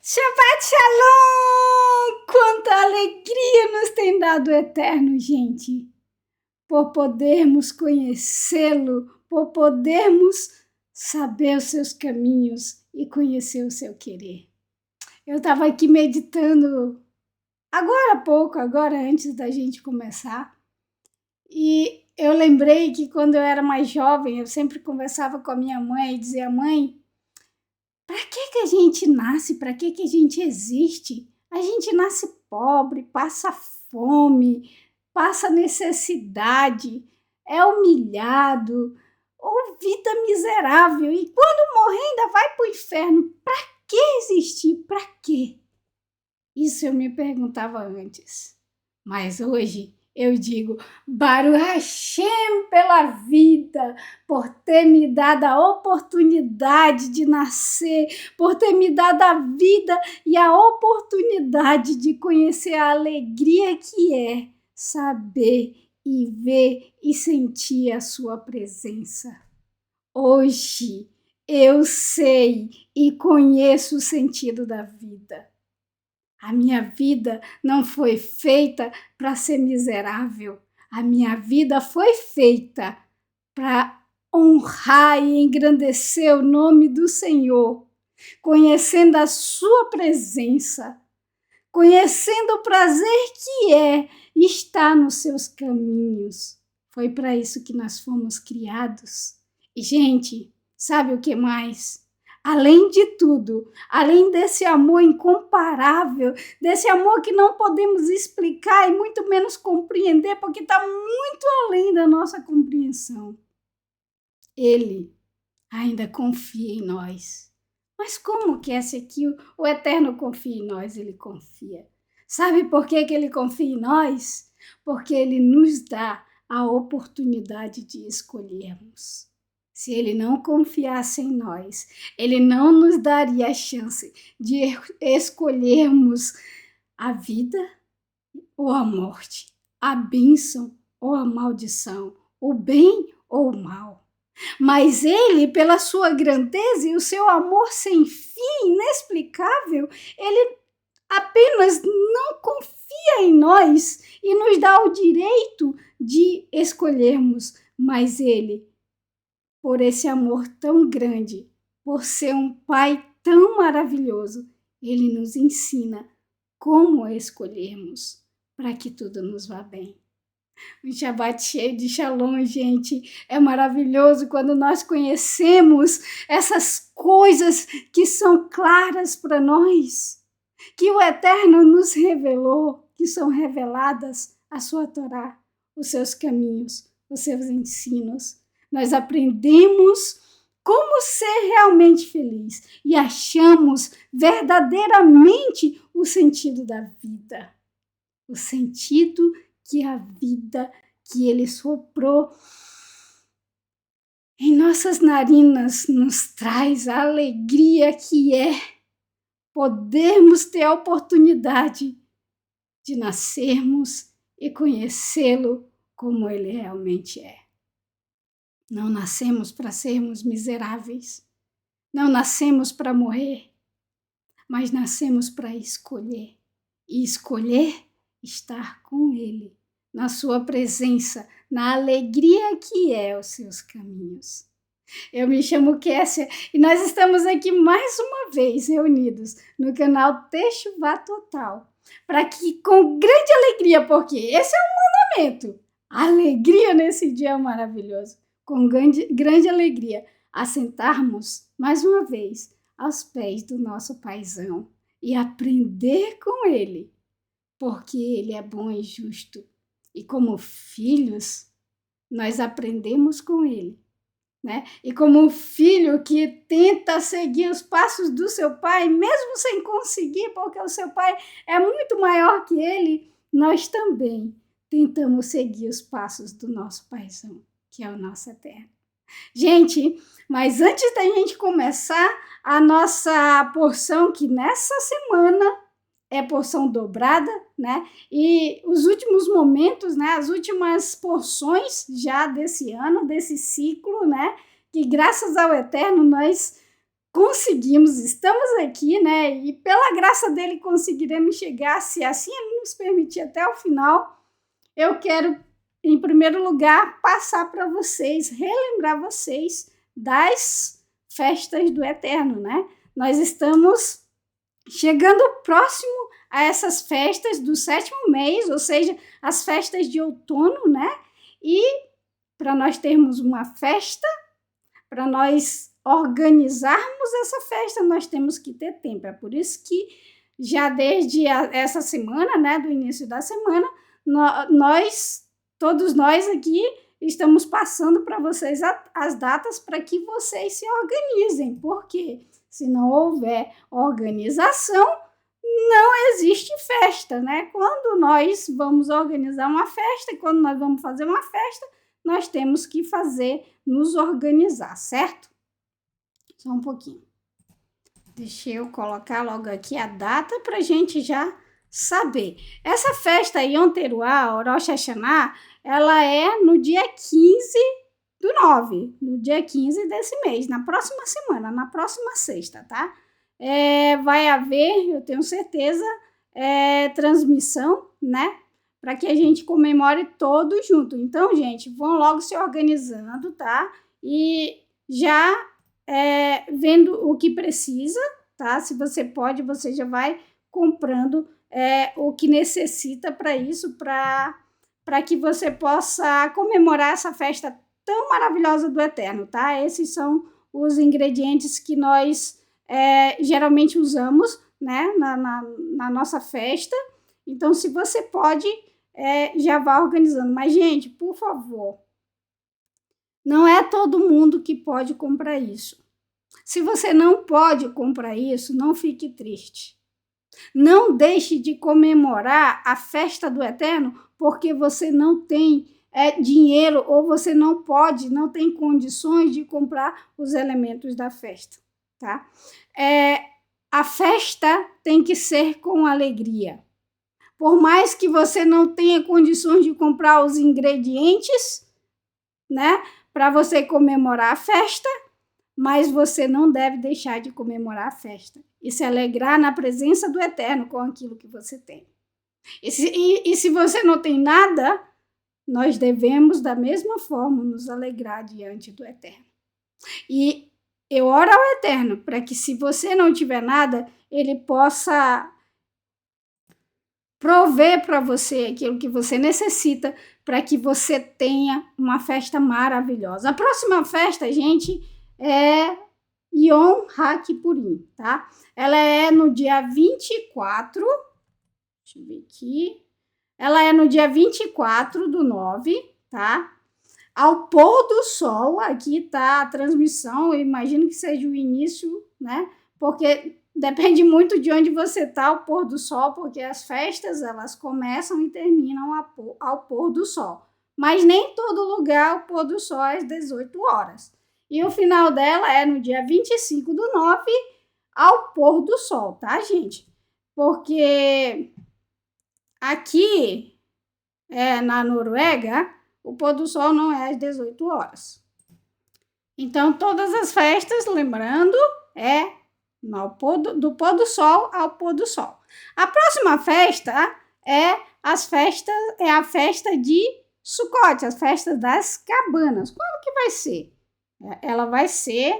Shabbat Shalom! Quanta alegria nos tem dado o Eterno, gente, por podermos conhecê-lo, por podermos saber os seus caminhos e conhecer o seu querer. Eu estava aqui meditando agora há pouco, agora antes da gente começar, e eu lembrei que quando eu era mais jovem, eu sempre conversava com a minha mãe e dizia: mãe, para que a gente nasce? Para que a gente existe? A gente nasce pobre, passa fome, passa necessidade, é humilhado, ou vida miserável, e quando morrer ainda vai para o inferno. Para que existir? Para quê? Isso eu me perguntava antes, mas hoje eu digo: Baruch Hashem pela vida, por ter me dado a oportunidade de nascer, por ter me dado a vida e a oportunidade de conhecer a alegria que é saber e ver e sentir a sua presença. Hoje eu sei e conheço o sentido da vida. A minha vida não foi feita para ser miserável. A minha vida foi feita para honrar e engrandecer o nome do Senhor, conhecendo a sua presença, conhecendo o prazer que é estar nos seus caminhos. Foi para isso que nós fomos criados. E, gente, sabe o que mais? Além de tudo, além desse amor incomparável, desse amor que não podemos explicar e muito menos compreender, porque está muito além da nossa compreensão, Ele ainda confia em nós. Mas como que esse aqui, o Eterno confia em nós? Ele confia. Sabe por que Ele confia em nós? Porque Ele nos dá a oportunidade de escolhermos. Se Ele não confiasse em nós, Ele não nos daria a chance de escolhermos a vida ou a morte, a bênção ou a maldição, o bem ou o mal. Mas Ele, pela sua grandeza e o seu amor sem fim, inexplicável, Ele apenas não confia em nós e nos dá o direito de escolhermos, mas Ele, por esse amor tão grande, por ser um Pai tão maravilhoso, Ele nos ensina como escolhermos para que tudo nos vá bem. Um Shabbat cheio de Shalom, gente. É maravilhoso quando nós conhecemos essas coisas que são claras para nós, que o Eterno nos revelou, que são reveladas a sua Torá, os seus caminhos, os seus ensinos. Nós aprendemos como ser realmente feliz e achamos verdadeiramente o sentido da vida. O sentido que a vida que Ele soprou em nossas narinas nos traz, a alegria que é podermos ter a oportunidade de nascermos e conhecê-lo como Ele realmente é. Não nascemos para sermos miseráveis, não nascemos para morrer, mas nascemos para escolher, e escolher estar com Ele, na sua presença, na alegria que é os seus caminhos. Eu me chamo Kessia e nós estamos aqui mais uma vez reunidos no canal Techuvá Total, para que com grande alegria, porque esse é um mandamento, alegria nesse dia maravilhoso, com grande alegria, assentarmos mais uma vez aos pés do nosso Paizão e aprender com Ele, porque Ele é bom e justo. E como filhos, nós aprendemos com Ele né? E como filho que tenta seguir os passos do seu pai, mesmo sem conseguir, porque o seu pai é muito maior que ele, nós também tentamos seguir os passos do nosso paizão, que é o nosso eterno. Gente, mas antes da gente começar a nossa porção, que nessa semana é porção dobrada, né? E os últimos momentos, né? As últimas porções já desse ano, desse ciclo, né? Que graças ao Eterno nós conseguimos, estamos aqui, né? E pela graça dele conseguiremos chegar, se assim ele nos permitir, até o final. Eu quero, em primeiro lugar, passar para vocês, relembrar vocês das festas do Eterno, né? Nós estamos chegando próximo a essas festas do 7º mês, ou seja, as festas de outono, né? E para nós termos uma festa, para nós organizarmos essa festa, nós temos que ter tempo. É por isso que já desde essa semana, né, do início da semana, todos nós aqui, estamos passando para vocês as datas para que vocês se organizem, porque se não houver organização, não existe festa, né? Quando nós vamos organizar uma festa, quando nós vamos fazer uma festa, nós temos que nos organizar, certo? Só um pouquinho. Deixa eu colocar logo aqui a data para a gente já saber. Essa festa Yom Teruah, Rosh Hashanah, ela é no dia 15/9, no dia 15 desse mês, na próxima semana, na próxima sexta, tá? Vai haver, eu tenho certeza, transmissão, né? Para que a gente comemore todos junto. Então, gente, vão logo se organizando, tá? E já vendo o que precisa, tá? Se você pode, você já vai comprando o que necessita para isso, para que você possa comemorar essa festa tão maravilhosa do Eterno, tá? Esses são os ingredientes que nós geralmente usamos, né, na nossa festa. Então, se você pode, já vá organizando. Mas, gente, por favor, não é todo mundo que pode comprar isso. Se você não pode comprar isso, não fique triste. Não deixe de comemorar a festa do Eterno porque você não tem dinheiro ou você não tem condições de comprar os elementos da festa, tá? A festa tem que ser com alegria. Por mais que você não tenha condições de comprar os ingredientes, né, para você comemorar a festa, mas você não deve deixar de comemorar a festa e se alegrar na presença do Eterno com aquilo que você tem. E se você não tem nada, nós devemos, da mesma forma, nos alegrar diante do Eterno. E eu oro ao Eterno para que, se você não tiver nada, Ele possa prover para você aquilo que você necessita para que você tenha uma festa maravilhosa. A próxima festa, gente, é Yom HaKippurim, tá? Ela é no dia 24, deixa eu ver aqui, ela é no dia 24/9, tá? Ao pôr do sol, aqui tá a transmissão, eu imagino que seja o início, né? Porque depende muito de onde você tá, o pôr do sol, porque as festas, elas começam e terminam ao pôr do sol. Mas nem todo lugar o pôr do sol é às 18 horas. E o final dela é no dia 25/9, ao pôr do sol, tá, gente? Porque aqui, na Noruega, o pôr do sol não é às 18 horas. Então, todas as festas, lembrando, do pôr do sol ao pôr do sol. A próxima festa é a festa de Sukkot, as festas das cabanas. Quando que vai ser? Ela vai ser,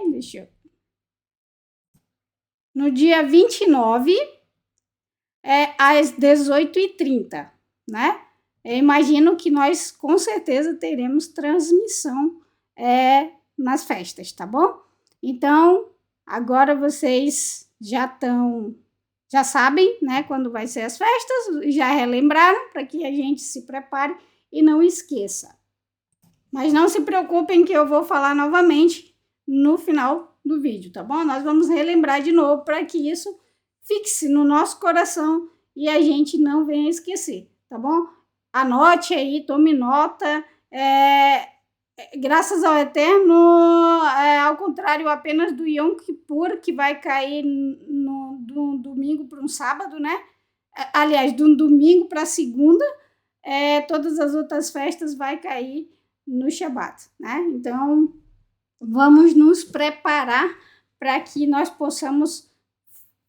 no dia 29, às 18h30, né? Eu imagino que nós, com certeza, teremos transmissão nas festas, tá bom? Então, agora vocês já sabem, né, quando vai ser as festas, já relembraram para que a gente se prepare e não esqueça. Mas não se preocupem que eu vou falar novamente no final do vídeo, tá bom? Nós vamos relembrar de novo para que isso fixe no nosso coração e a gente não venha esquecer, tá bom? Anote aí, tome nota. Graças ao Eterno, ao contrário apenas do Yom Kippur, que vai cair do domingo para um sábado, né? Aliás, de um domingo para segunda, todas as outras festas vai cair no Shabat, né? Então, vamos nos preparar para que nós possamos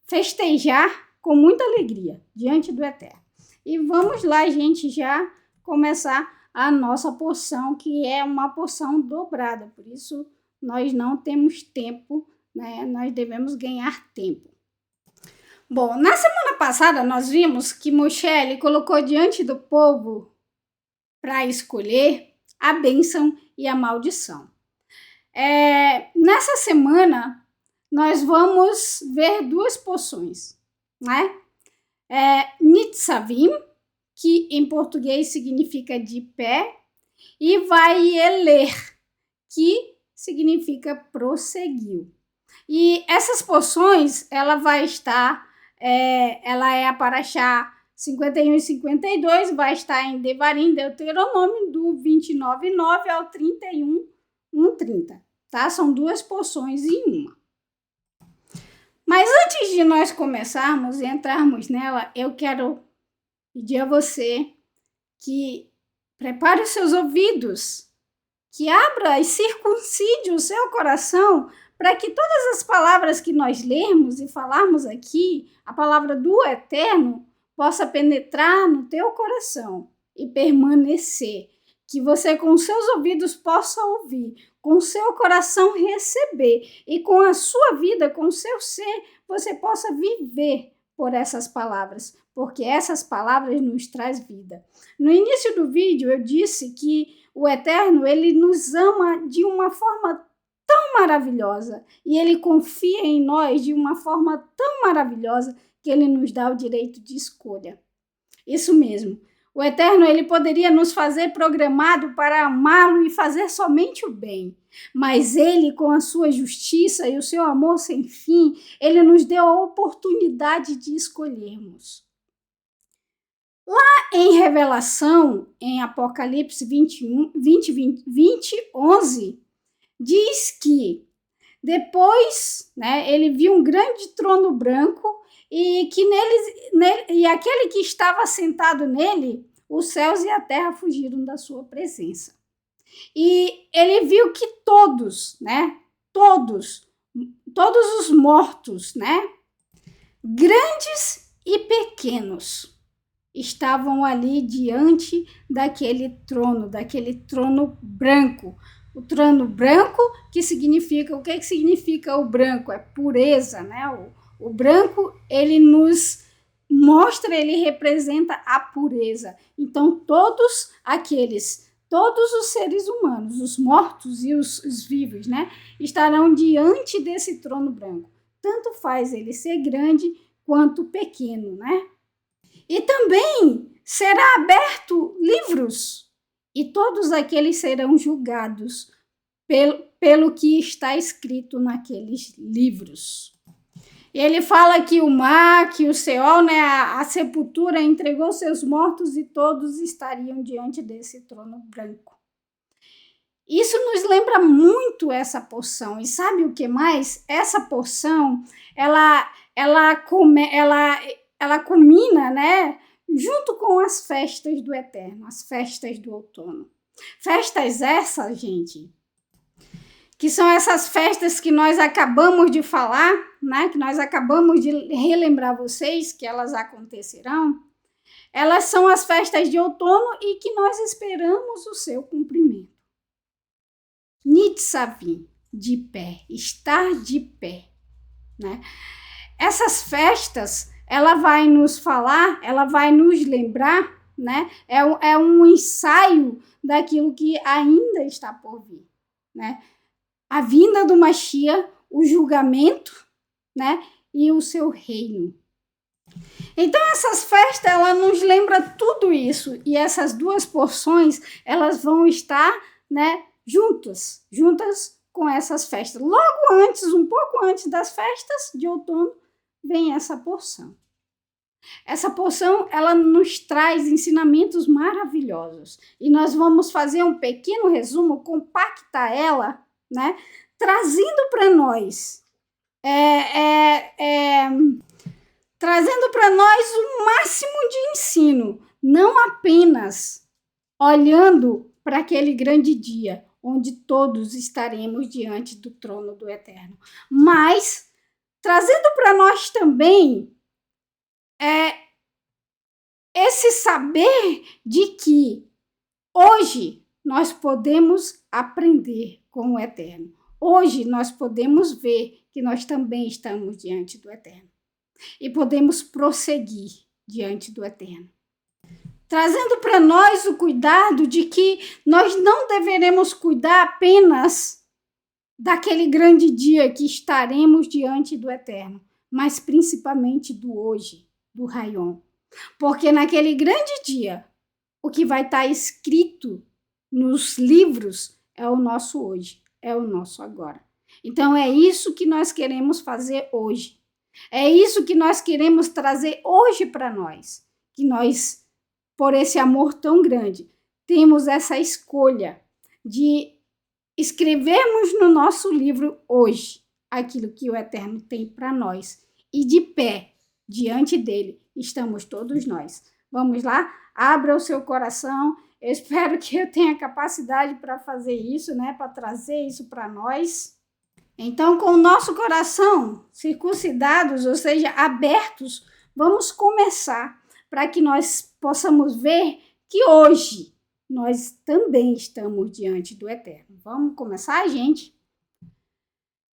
festejar com muita alegria diante do Eterno. E vamos lá, gente, já começar a nossa porção, que é uma porção dobrada, por isso nós não temos tempo, né? Nós devemos ganhar tempo. Bom, na semana passada nós vimos que Moshe colocou diante do povo para escolher a bênção e a maldição. Nessa semana nós vamos ver duas porções, né? Nitzavim, que em português significa de pé, e Vaieler, que significa prosseguiu. E essas porções, ela vai estar, ela é a Parashá 51 e 52, vai estar em Devarim, Deuteronômio, do 29:9 ao 31:1:30, tá? São duas porções em uma. Mas antes de nós começarmos e entrarmos nela, eu quero pedir a você que prepare os seus ouvidos, que abra e circuncide o seu coração para que todas as palavras que nós lermos e falarmos aqui, a palavra do Eterno, possa penetrar no teu coração e permanecer. Que você com seus ouvidos possa ouvir, com seu coração receber e com a sua vida, com o seu ser, você possa viver por essas palavras, porque essas palavras nos traz vida. No início do vídeo eu disse que o Eterno, ele nos ama de uma forma tão maravilhosa e ele confia em nós de uma forma tão maravilhosa que ele nos dá o direito de escolha. Isso mesmo. O Eterno, ele poderia nos fazer programado para amá-lo e fazer somente o bem. Mas ele, com a sua justiça e o seu amor sem fim, ele nos deu a oportunidade de escolhermos. Lá em Revelação, em Apocalipse 20:11, diz que depois, né, ele viu um grande trono branco e que e aquele que estava sentado nele, os céus e a terra fugiram da sua presença. E ele viu que todos, né, todos os mortos, né, grandes e pequenos, estavam ali diante daquele trono branco. O trono branco, que significa, o que significa o branco? É pureza, né? O branco, ele nos mostra, ele representa a pureza. Então, todos os seres humanos, os mortos e os vivos, né, estarão diante desse trono branco. Tanto faz ele ser grande quanto pequeno, né? E também será aberto livros, e todos aqueles serão julgados pelo que está escrito naqueles livros. Ele fala que o mar, que o Seol, né, a sepultura entregou seus mortos e todos estariam diante desse trono branco. Isso nos lembra muito essa porção. E sabe o que mais? Essa porção, ela culmina, né, junto com as festas do Eterno, as festas do outono. Festas essas, gente, que são essas festas que nós acabamos de falar, né, que nós acabamos de relembrar vocês que elas acontecerão. Elas são as festas de outono e que nós esperamos o seu cumprimento. Nitzavim, de pé, estar de pé, né? Essas festas, ela vai nos falar, ela vai nos lembrar, né? É um ensaio daquilo que ainda está por vir, né? A vinda do Mashiach, o julgamento, né? E o seu reino. Então, essas festas, ela nos lembra tudo isso. E essas duas porções, elas vão estar né, juntas com essas festas. Logo antes, um pouco antes das festas de outono, vem essa porção. Essa porção, ela nos traz ensinamentos maravilhosos. E nós vamos fazer um pequeno resumo, compactar ela, né, trazendo para nós trazendo para nós o máximo de ensino, não apenas olhando para aquele grande dia, onde todos estaremos diante do trono do Eterno, mas trazendo para nós também esse saber de que hoje nós podemos aprender com o Eterno. Hoje nós podemos ver que nós também estamos diante do Eterno e podemos prosseguir diante do Eterno. Trazendo para nós o cuidado de que nós não deveremos cuidar apenas daquele grande dia que estaremos diante do Eterno, mas principalmente do hoje, do Raion. Porque naquele grande dia, o que vai estar escrito nos livros é o nosso hoje, é o nosso agora. Então é isso que nós queremos fazer hoje. É isso que nós queremos trazer hoje para nós. Que nós, por esse amor tão grande, temos essa escolha de escrevermos no nosso livro hoje aquilo que o Eterno tem para nós. E de pé, diante dele, estamos todos nós. Vamos lá? Abra o seu coração. Eu espero que eu tenha capacidade para fazer isso, né? Para trazer isso para nós. Então, com o nosso coração circuncidados, ou seja, abertos, vamos começar para que nós possamos ver que hoje nós também estamos diante do Eterno. Vamos começar, gente?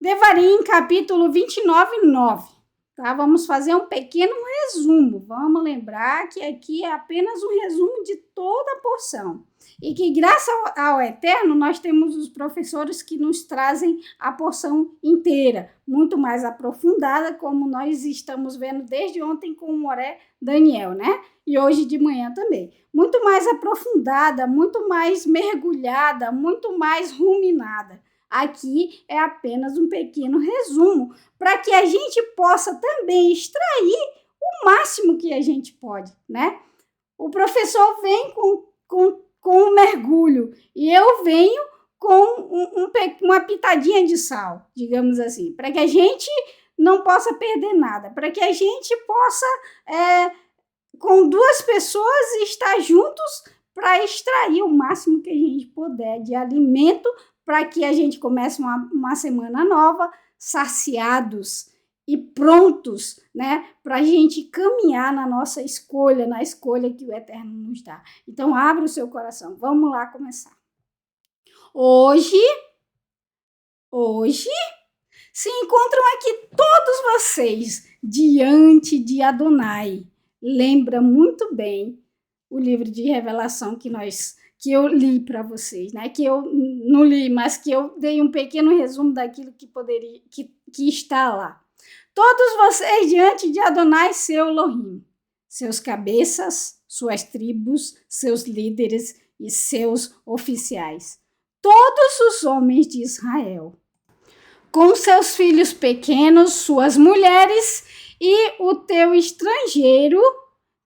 Devarim, capítulo 29, 9. Tá? Vamos fazer um pequeno resumo. Vamos lembrar que aqui é apenas um resumo de toda a porção. E que, graças ao Eterno, nós temos os professores que nos trazem a porção inteira, muito mais aprofundada, como nós estamos vendo desde ontem com o Moré Daniel, né? E hoje de manhã também. Muito mais aprofundada, muito mais mergulhada, muito mais ruminada. Aqui é apenas um pequeno resumo, para que a gente possa também extrair o máximo que a gente pode, né? O professor vem com um mergulho e eu venho com uma pitadinha de sal, digamos assim, para que a gente não possa perder nada, para que a gente possa, com duas pessoas, estar juntos para extrair o máximo que a gente puder de alimento, para que a gente comece uma semana nova, saciados e prontos, né, para a gente caminhar na nossa escolha, na escolha que o Eterno nos dá. Então, abre o seu coração. Vamos lá começar. Hoje, se encontram aqui todos vocês diante de Adonai. Lembra muito bem o livro de Revelação que eu li para vocês, né? Que eu não li, mas que eu dei um pequeno resumo daquilo que está lá. Todos vocês diante de Adonai, seu Elohim, seus cabeças, suas tribos, seus líderes e seus oficiais, todos os homens de Israel, com seus filhos pequenos, suas mulheres e o teu estrangeiro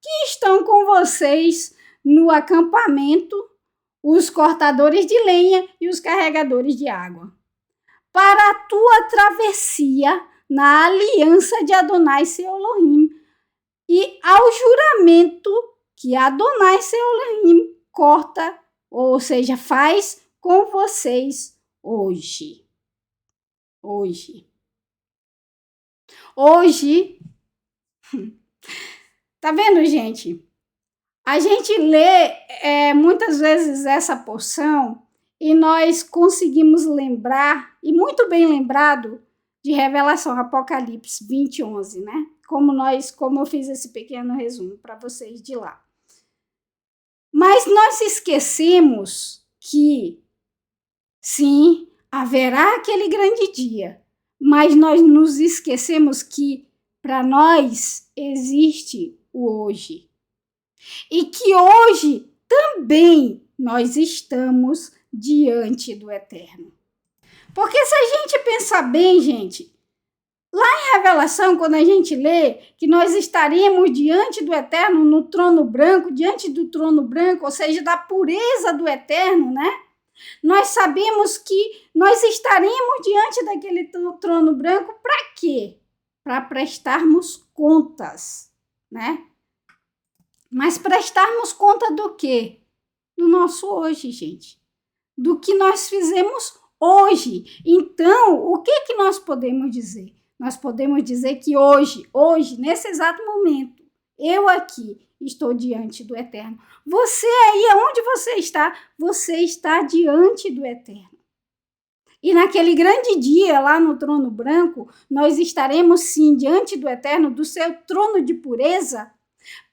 que estão com vocês no acampamento, os cortadores de lenha e os carregadores de água, para a tua travessia na aliança de Adonai, seu Elohim, e ao juramento que Adonai, seu Elohim, corta, ou seja, faz com vocês hoje. Tá vendo, gente? A gente lê muitas vezes essa porção e nós conseguimos lembrar, e muito bem lembrado, de Revelação, Apocalipse 20, 11, né? Como eu fiz esse pequeno resumo para vocês de lá. Mas nós esquecemos que, sim, haverá aquele grande dia, mas nós nos esquecemos que para nós existe o hoje. E que hoje também nós estamos diante do Eterno. Porque se a gente pensar bem, gente, lá em Revelação, quando a gente lê que nós estaremos diante do Eterno no trono branco, diante do trono branco, ou seja, da pureza do Eterno, né? Nós sabemos que nós estaremos diante daquele trono branco para quê? Para prestarmos contas, né? Mas prestarmos conta do quê? Do nosso hoje, gente. Do que nós fizemos hoje. Então, o que nós podemos dizer? Nós podemos dizer que hoje, nesse exato momento, eu aqui estou diante do Eterno. Você aí, aonde você está diante do Eterno. E naquele grande dia, lá no trono branco, nós estaremos sim diante do Eterno, do seu trono de pureza,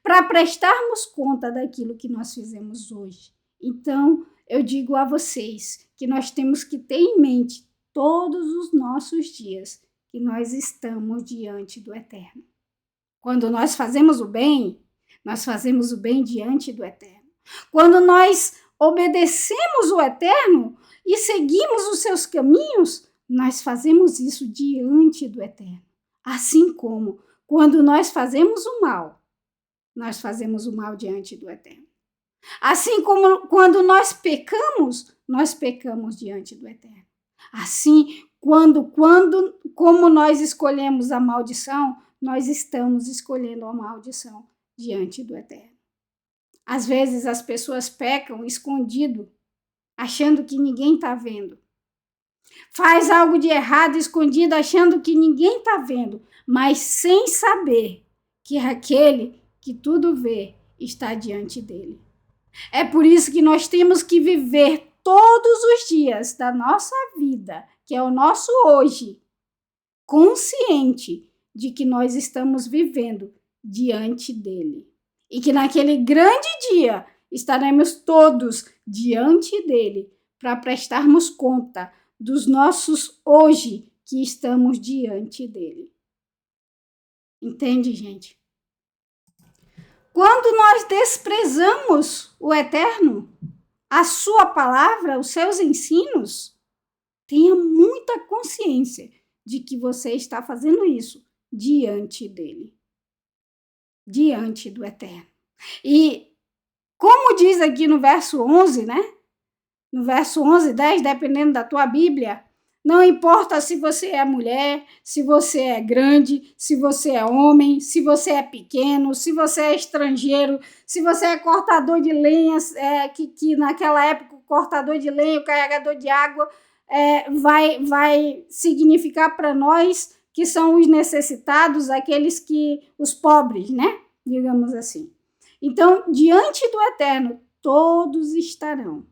para prestarmos conta daquilo que nós fizemos hoje. Então, eu digo a vocês que nós temos que ter em mente todos os nossos dias que nós estamos diante do Eterno. Quando nós fazemos o bem diante do Eterno. Quando nós obedecemos o Eterno e seguimos os seus caminhos, nós fazemos isso diante do Eterno. Assim como quando nós fazemos o mal, nós fazemos o mal diante do Eterno. Assim como quando nós pecamos diante do Eterno. Assim, como nós escolhemos a maldição, nós estamos escolhendo a maldição diante do Eterno. Às vezes as pessoas pecam escondido, achando que ninguém está vendo. Faz algo de errado escondido, achando que ninguém está vendo, mas sem saber que aquele que tudo vê está diante dele. É por isso que nós temos que viver todos os dias da nossa vida, que é o nosso hoje, consciente de que nós estamos vivendo diante dele. E que naquele grande dia estaremos todos diante dele para prestarmos conta dos nossos hoje que estamos diante dele. Entende, gente? Quando nós desprezamos o Eterno, a sua palavra, os seus ensinos, tenha muita consciência de que você está fazendo isso diante dele, diante do Eterno. E como diz aqui no verso 11, né? No verso 11, 10, dependendo da tua Bíblia, não importa se você é mulher, se você é grande, se você é homem, se você é pequeno, se você é estrangeiro, se você é cortador de lenha, que naquela época o cortador de lenha, o carregador de água, vai significar para nós que são os necessitados, os pobres, né? Digamos assim. Então, diante do Eterno, todos estarão.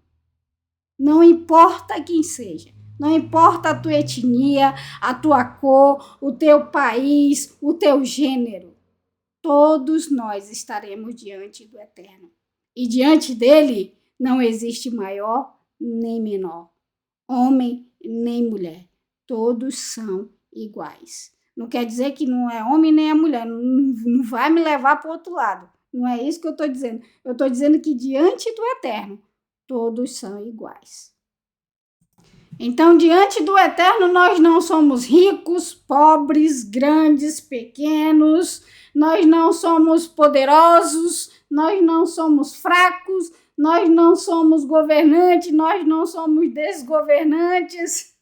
Não importa quem seja. Não importa a tua etnia, a tua cor, o teu país, o teu gênero. Todos nós estaremos diante do Eterno. E diante dele não existe maior nem menor, homem nem mulher. Todos são iguais. Não quer dizer que não é homem nem é mulher. Não vai me levar para o outro lado. Não é isso que eu estou dizendo. Eu estou dizendo que diante do Eterno, todos são iguais. Então, diante do Eterno, nós não somos ricos, pobres, grandes, pequenos, nós não somos poderosos, nós não somos fracos, nós não somos governantes, nós não somos desgovernantes,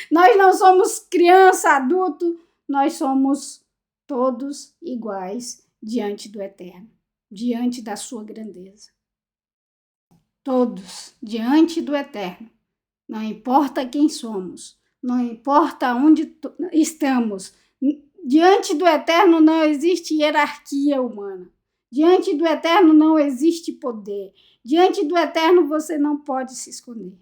nós não somos criança, adulto, nós somos todos iguais diante do Eterno, diante da sua grandeza. Todos diante do Eterno. Não importa quem somos, não importa onde estamos. Diante do Eterno não existe hierarquia humana. Diante do Eterno não existe poder. Diante do Eterno você não pode se esconder.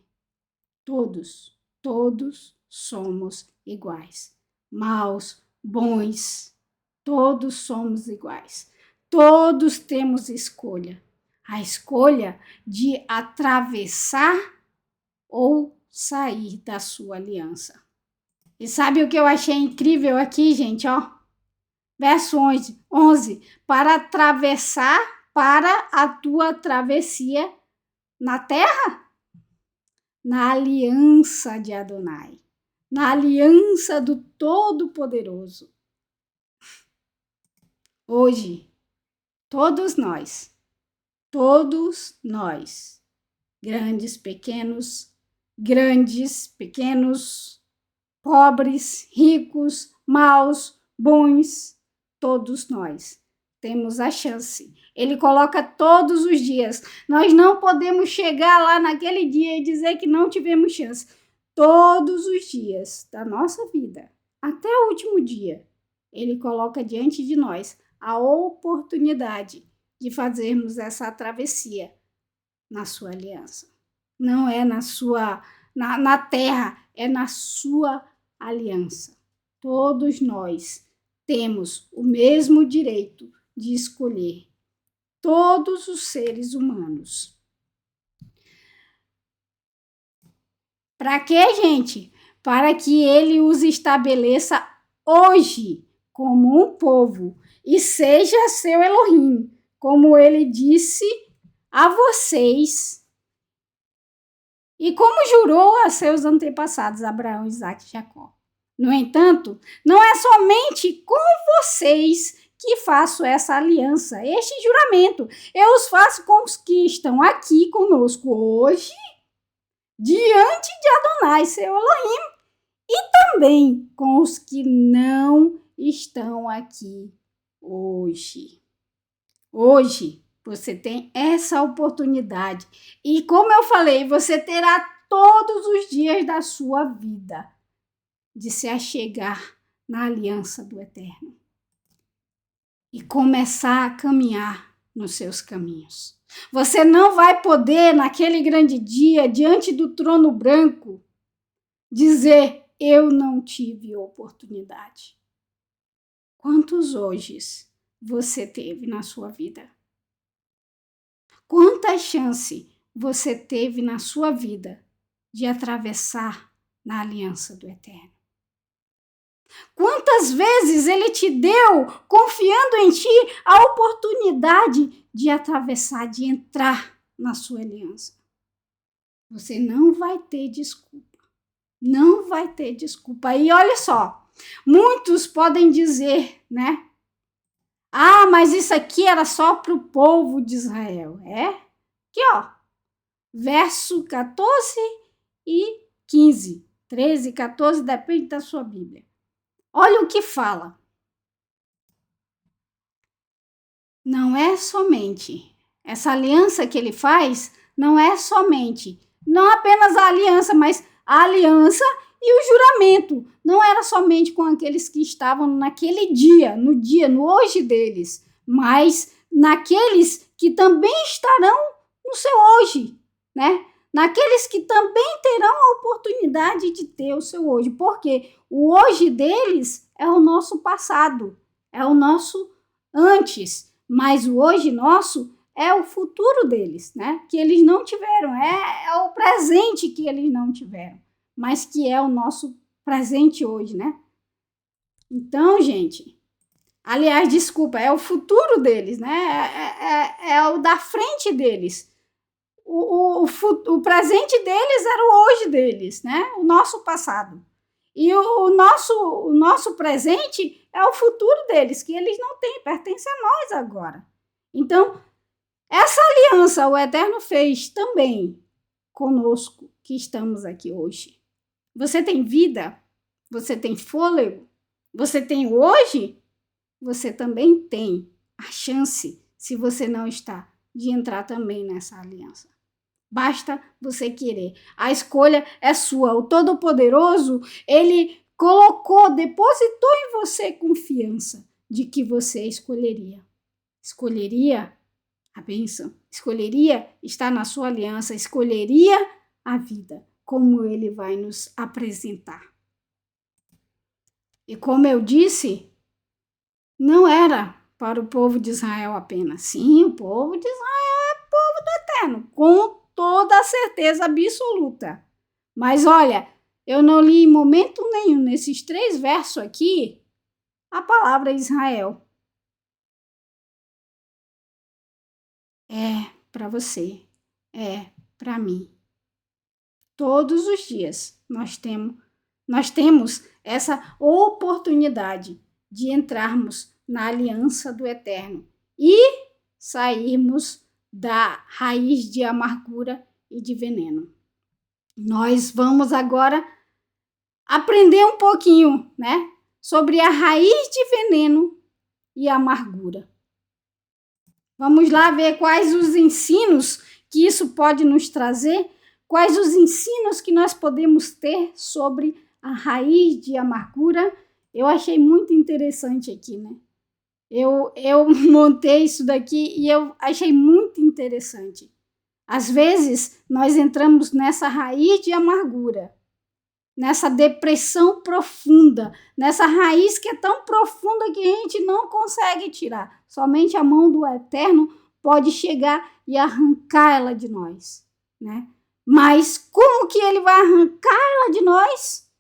Todos somos iguais. Maus, bons, todos somos iguais. Todos temos escolha. A escolha de atravessar ou sair da sua aliança. E sabe o que eu achei incrível aqui, gente? Ó, verso 11. Para atravessar para a tua travessia na terra? na aliança de Adonai, na aliança do Todo-Poderoso. Hoje, todos nós, grandes, pequenos, pobres, ricos, maus, bons, todos nós temos a chance. Ele coloca todos os dias. Nós não podemos chegar lá naquele dia e dizer que não tivemos chance. Todos os dias da nossa vida, até o último dia, ele coloca diante de nós a oportunidade de fazermos essa travessia na sua aliança. Não é na terra, é na sua aliança. Todos nós temos o mesmo direito de escolher. Todos os seres humanos. Para quê, gente? Para que ele os estabeleça hoje como um povo e seja seu Elohim, como ele disse a vocês e como jurou a seus antepassados, Abraão, Isaque e Jacó. No entanto, não é somente com vocês que faço essa aliança, este juramento. Eu os faço com os que estão aqui conosco hoje, diante de Adonai, seu Elohim, e também com os que não estão aqui hoje. Hoje você tem essa oportunidade e, como eu falei, você terá todos os dias da sua vida de se achegar na aliança do Eterno e começar a caminhar nos seus caminhos. Você não vai poder, naquele grande dia, diante do trono branco, dizer: eu não tive oportunidade. Quantos hojes você teve na sua vida? Quantas chances você teve na sua vida de atravessar na aliança do Eterno? Quantas vezes ele te deu, confiando em ti, a oportunidade de atravessar, de entrar na sua aliança? Você não vai ter desculpa. Não vai ter desculpa. E olha só, muitos podem dizer, né? Ah, mas isso aqui era só para o povo de Israel. É? Aqui, ó. Verso 14 e 15. 13, 14, depende da sua Bíblia. Olha o que fala. Não é somente essa aliança que ele faz, não é somente, não apenas a aliança, mas a aliança e o juramento. Não era somente com aqueles que estavam naquele dia, no hoje deles, mas naqueles que também estarão no seu hoje, né? Naqueles que também terão a oportunidade de ter o seu hoje, porque o hoje deles é o nosso passado, é o nosso antes, mas o hoje nosso é o futuro deles, né? Que eles não tiveram, é o presente que eles não tiveram, mas que é o nosso presente hoje, né? Então, gente, aliás, desculpa, é o futuro deles, né? É o da frente deles. O presente deles era o hoje deles, né? O nosso passado. E o nosso presente é o futuro deles, que eles não têm, pertence a nós agora. Então, essa aliança o Eterno fez também conosco, que estamos aqui hoje. Você tem vida? Você tem fôlego? Você tem hoje? Você também tem a chance, se você não está, de entrar também nessa aliança. Basta você querer. A escolha é sua. O Todo-Poderoso, ele depositou em você confiança de que você escolheria. Escolheria a bênção, escolheria estar na sua aliança, escolheria a vida, como ele vai nos apresentar. E como eu disse, não era para o povo de Israel apenas. Sim, o povo de Israel é povo do Eterno, com toda a certeza absoluta. Mas olha, eu não li em momento nenhum nesses 3 versos aqui a palavra Israel. É para você, é para mim. Todos os dias nós temos essa oportunidade de entrarmos na aliança do Eterno e sairmos da raiz de amargura e de veneno. Nós vamos agora aprender um pouquinho, né, sobre a raiz de veneno e amargura. Vamos lá ver quais os ensinos que isso pode nos trazer, quais os ensinos que nós podemos ter sobre a raiz de amargura. Eu achei muito interessante aqui, né? Eu montei isso daqui e eu achei muito interessante. Às vezes, nós entramos nessa raiz de amargura, nessa depressão profunda, nessa raiz que é tão profunda que a gente não consegue tirar. Somente a mão do Eterno pode chegar e arrancar ela de nós, né? Mas como que ele vai arrancar ela de nós?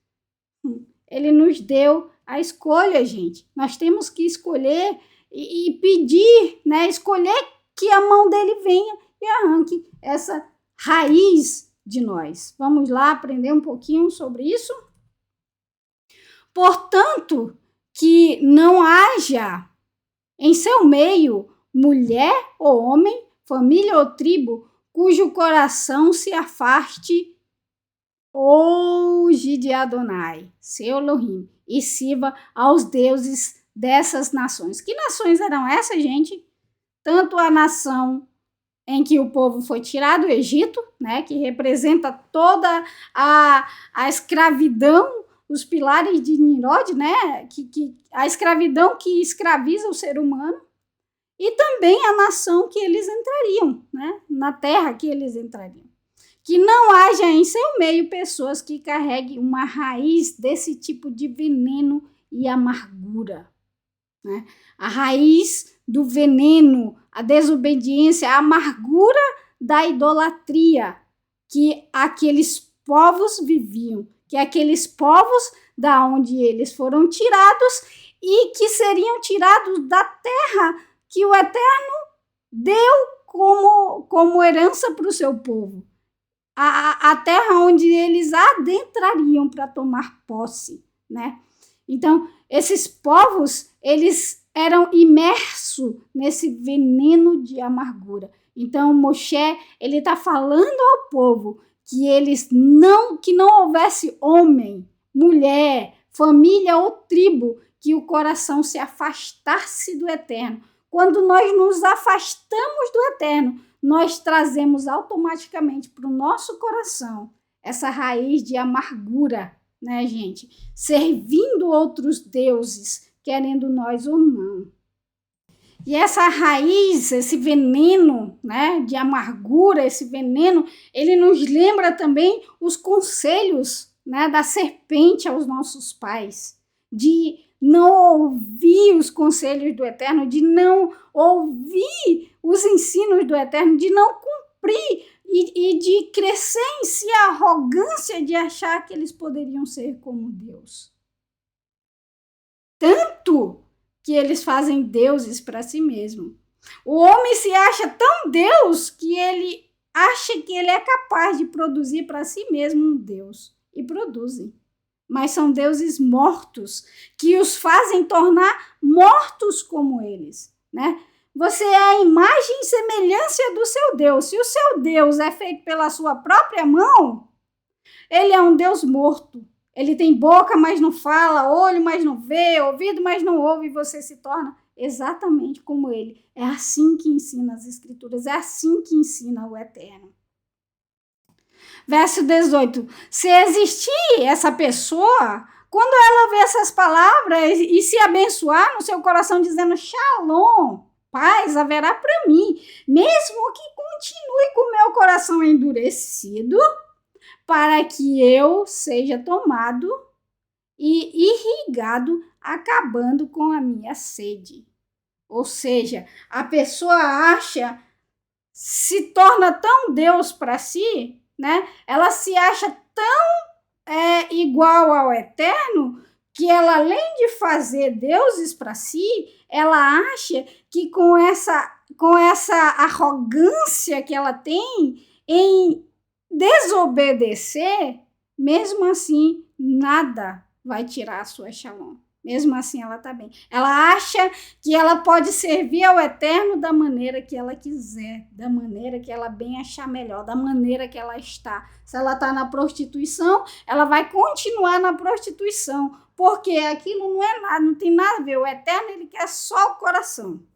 Ele nos deu a escolha, gente. Nós temos que escolher e pedir, né? Escolher que a mão dele venha e arranque essa raiz de nós. Vamos lá aprender um pouquinho sobre isso? Portanto, que não haja em seu meio mulher ou homem, família ou tribo, cujo coração se afaste hoje de Adonai, seu Elohim, e sirva aos deuses dessas nações. Que nações eram essas, gente? Tanto a nação em que o povo foi tirado, o Egito, né, que representa toda a escravidão, os pilares de Nimrod, né, a escravidão que escraviza o ser humano, e também a nação que eles entrariam, né, na terra que eles entrariam. Que não haja em seu meio pessoas que carreguem uma raiz desse tipo de veneno e amargura, né? A raiz do veneno, a desobediência, a amargura da idolatria que aqueles povos viviam, que aqueles povos da onde eles foram tirados e que seriam tirados da terra que o Eterno deu como herança para o seu povo. A terra onde eles adentrariam para tomar posse, né? Então, esses povos, eles eram imersos nesse veneno de amargura. Então, Moshe, ele está falando ao povo que não houvesse homem, mulher, família ou tribo, que o coração se afastasse do Eterno. Quando nós nos afastamos do Eterno, nós trazemos automaticamente para o nosso coração essa raiz de amargura, né, gente? Servindo outros deuses, querendo nós ou não. E essa raiz, esse veneno, né, de amargura, esse veneno, ele nos lembra também os conselhos, né, da serpente aos nossos pais, de não ouvir os conselhos do Eterno, de não ouvir os ensinos do Eterno, de não cumprir e de crescer em si a arrogância de achar que eles poderiam ser como Deus. Tanto que eles fazem deuses para si mesmo. O homem se acha tão Deus que ele acha que ele é capaz de produzir para si mesmo um Deus. E produzem. Mas são deuses mortos, que os fazem tornar mortos como eles, né? Você é a imagem e semelhança do seu Deus. Se o seu Deus é feito pela sua própria mão, ele é um Deus morto. Ele tem boca, mas não fala, olho, mas não vê, ouvido, mas não ouve, e você se torna exatamente como ele. É assim que ensina as Escrituras, é assim que ensina o Eterno. Verso 18. Se existir essa pessoa, quando ela ouvir essas palavras e se abençoar no seu coração dizendo Shalom, paz haverá para mim, mesmo que continue com o meu coração endurecido, para que eu seja tomado e irrigado, acabando com a minha sede. Ou seja, a pessoa se torna tão Deus para si, né? Ela se acha tão igual ao Eterno, que ela, além de fazer deuses para si, ela acha que com essa arrogância que ela tem em desobedecer, mesmo assim, nada vai tirar a sua shalom. Mesmo assim, ela está bem. Ela acha que ela pode servir ao Eterno da maneira que ela quiser, da maneira que ela bem achar melhor, da maneira que ela está. Se ela está na prostituição, ela vai continuar na prostituição, porque aquilo não é nada, não tem nada a ver. O Eterno, ele quer só o coração.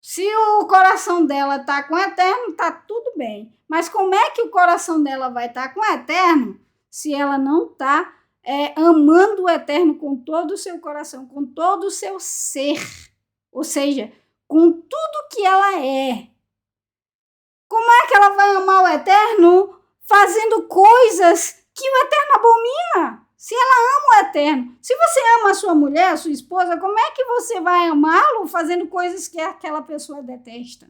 Se o coração dela está com o Eterno, está tudo bem. Mas como é que o coração dela vai estar com o Eterno se ela não está amando o Eterno com todo o seu coração, com todo o seu ser, ou seja, com tudo que ela é? Como é que ela vai amar o Eterno fazendo coisas que o Eterno abomina? Se ela ama o Eterno, se você ama a sua mulher, a sua esposa, como é que você vai amá-lo fazendo coisas que aquela pessoa detesta?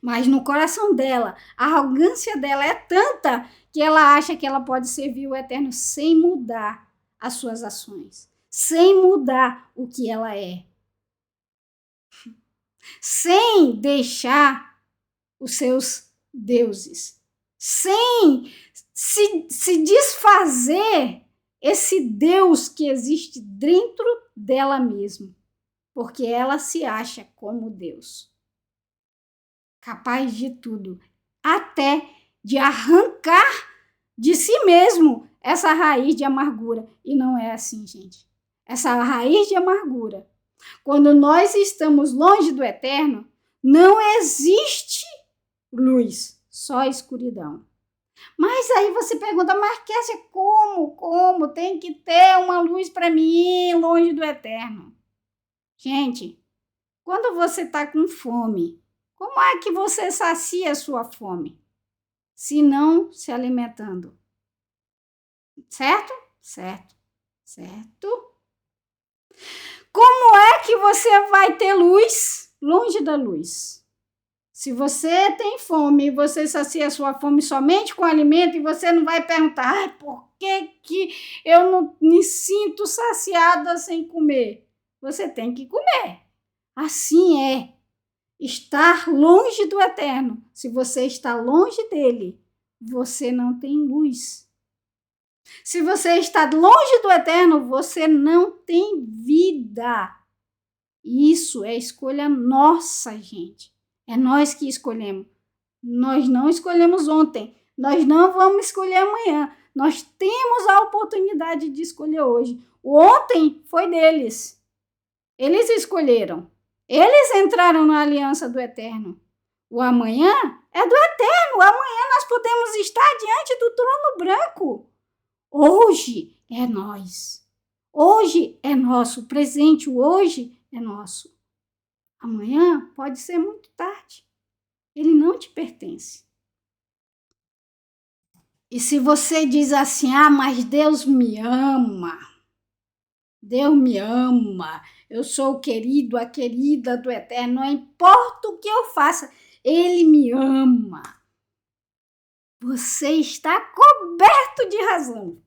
Mas no coração dela, a arrogância dela é tanta que ela acha que ela pode servir o Eterno sem mudar as suas ações, sem mudar o que ela é, sem deixar os seus deuses, sem se desfazer esse Deus que existe dentro dela mesma, porque ela se acha como Deus, capaz de tudo, até de arrancar de si mesmo essa raiz de amargura. E não é assim, gente. Essa raiz de amargura, quando nós estamos longe do Eterno, não existe luz, só escuridão. Mas aí você pergunta, mas Kessia, como? Tem que ter uma luz para mim longe do Eterno. Gente, quando você está com fome, como é que você sacia a sua fome? Se não se alimentando. Certo? Certo. Como é que você vai ter luz longe da luz? Se você tem fome e você sacia a sua fome somente com alimento e você não vai perguntar, por que eu não me sinto saciada sem comer? Você tem que comer. Assim é. Estar longe do Eterno. Se você está longe dele, você não tem luz. Se você está longe do Eterno, você não tem vida. Isso é escolha nossa, gente. É nós que escolhemos. Nós não escolhemos ontem. Nós não vamos escolher amanhã. Nós temos a oportunidade de escolher hoje. O ontem foi deles. Eles escolheram. Eles entraram na aliança do Eterno. O amanhã é do Eterno. Amanhã nós podemos estar diante do trono branco. Hoje é nós. Hoje é nosso. O presente hoje é nosso. Amanhã pode ser muito tarde. Ele não te pertence. E se você diz assim, mas Deus me ama. Deus me ama. Eu sou o querido, a querida do Eterno. Não importa o que eu faça, Ele me ama. Você está coberto de razão.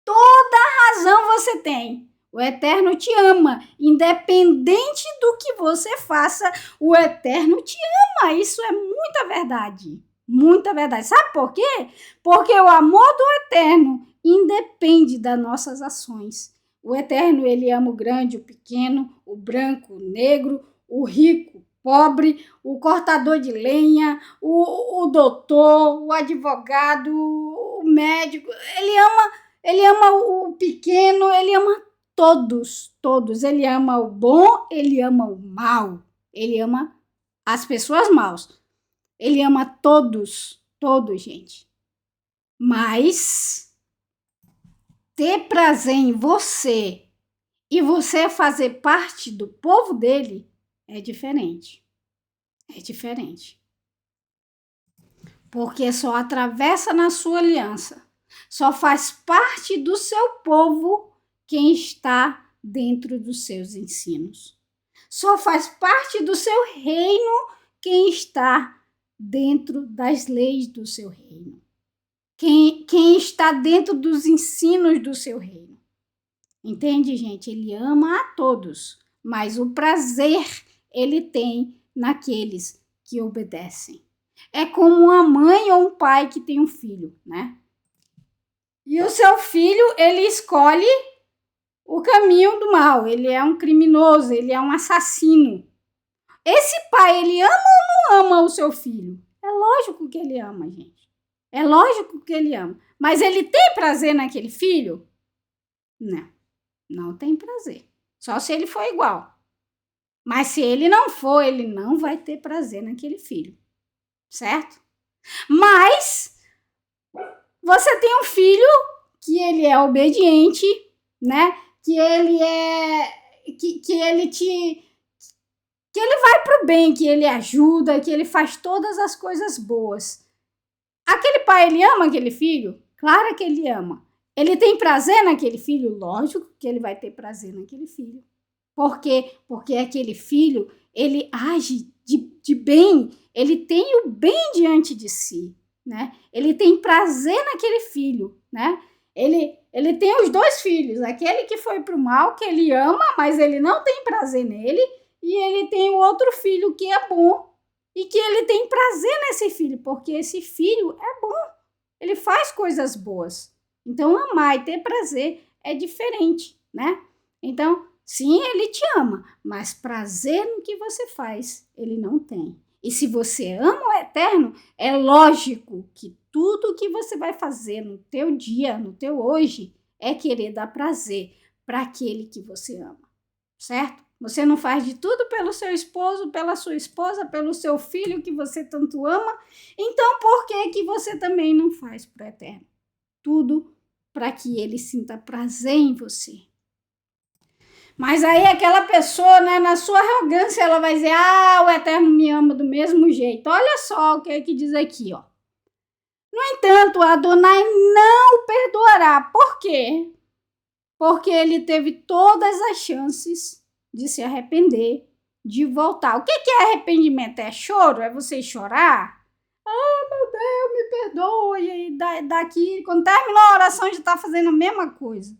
Toda razão você tem. O Eterno te ama. Independente do que você faça, o Eterno te ama. Isso é muita verdade. Muita verdade. Sabe por quê? Porque o amor do Eterno independe das nossas ações. O Eterno, ele ama o grande, o pequeno, o branco, o negro, o rico, o pobre, o cortador de lenha, o doutor, o advogado, o médico. Ele ama o pequeno, ele ama todos. Ele ama o bom, ele ama o mal. Ele ama as pessoas maus. Ele ama todos, gente. Mas ter prazer em você e você fazer parte do povo dele é diferente. É diferente. Porque só atravessa na sua aliança. Só faz parte do seu povo quem está dentro dos seus ensinos. Só faz parte do seu reino quem está dentro das leis do seu reino. Quem está dentro dos ensinos do seu reino. Entende, gente? Ele ama a todos, mas o prazer ele tem naqueles que obedecem. É como uma mãe ou um pai que tem um filho, né? E o seu filho, ele escolhe o caminho do mal. Ele é um criminoso, ele é um assassino. Esse pai, ele ama ou não ama o seu filho? É lógico que ele ama, gente. É lógico que ele ama. Mas ele tem prazer naquele filho? Não, não tem prazer. Só se ele for igual. Mas se ele não for, ele não vai ter prazer naquele filho. Certo? Mas você tem um filho que ele é obediente, né? Que ele é... que ele vai pro bem, que ele ajuda, que ele faz todas as coisas boas. Aquele pai, ele ama aquele filho? Claro que ele ama. Ele tem prazer naquele filho? Lógico que ele vai ter prazer naquele filho. Por quê? Porque aquele filho, ele age de bem, ele tem o bem diante de si, né? Ele tem prazer naquele filho, né? Ele tem os dois filhos, aquele que foi pro mal, que ele ama, mas ele não tem prazer nele, e ele tem o outro filho que é bom e que ele tem prazer nesse filho, porque esse filho é bom, ele faz coisas boas. Então, amar e ter prazer é diferente, né? Então, sim, ele te ama, mas prazer no que você faz, ele não tem. E se você ama o eterno, é lógico que tudo que você vai fazer no teu dia, no teu hoje, é querer dar prazer para aquele que você ama, certo? Você não faz de tudo pelo seu esposo, pela sua esposa, pelo seu filho que você tanto ama, então por que você também não faz para o eterno? Tudo para que ele sinta prazer em você. Mas aí aquela pessoa, né, na sua arrogância, ela vai dizer, o eterno me ama do mesmo jeito. Olha só o que é que diz aqui, ó. No entanto, Adonai não perdoará. Por quê? Porque ele teve todas as chances de se arrepender, de voltar. O que é arrependimento? É choro? É você chorar? Meu Deus, me perdoe. E daqui, quando terminou a oração, já está fazendo a mesma coisa.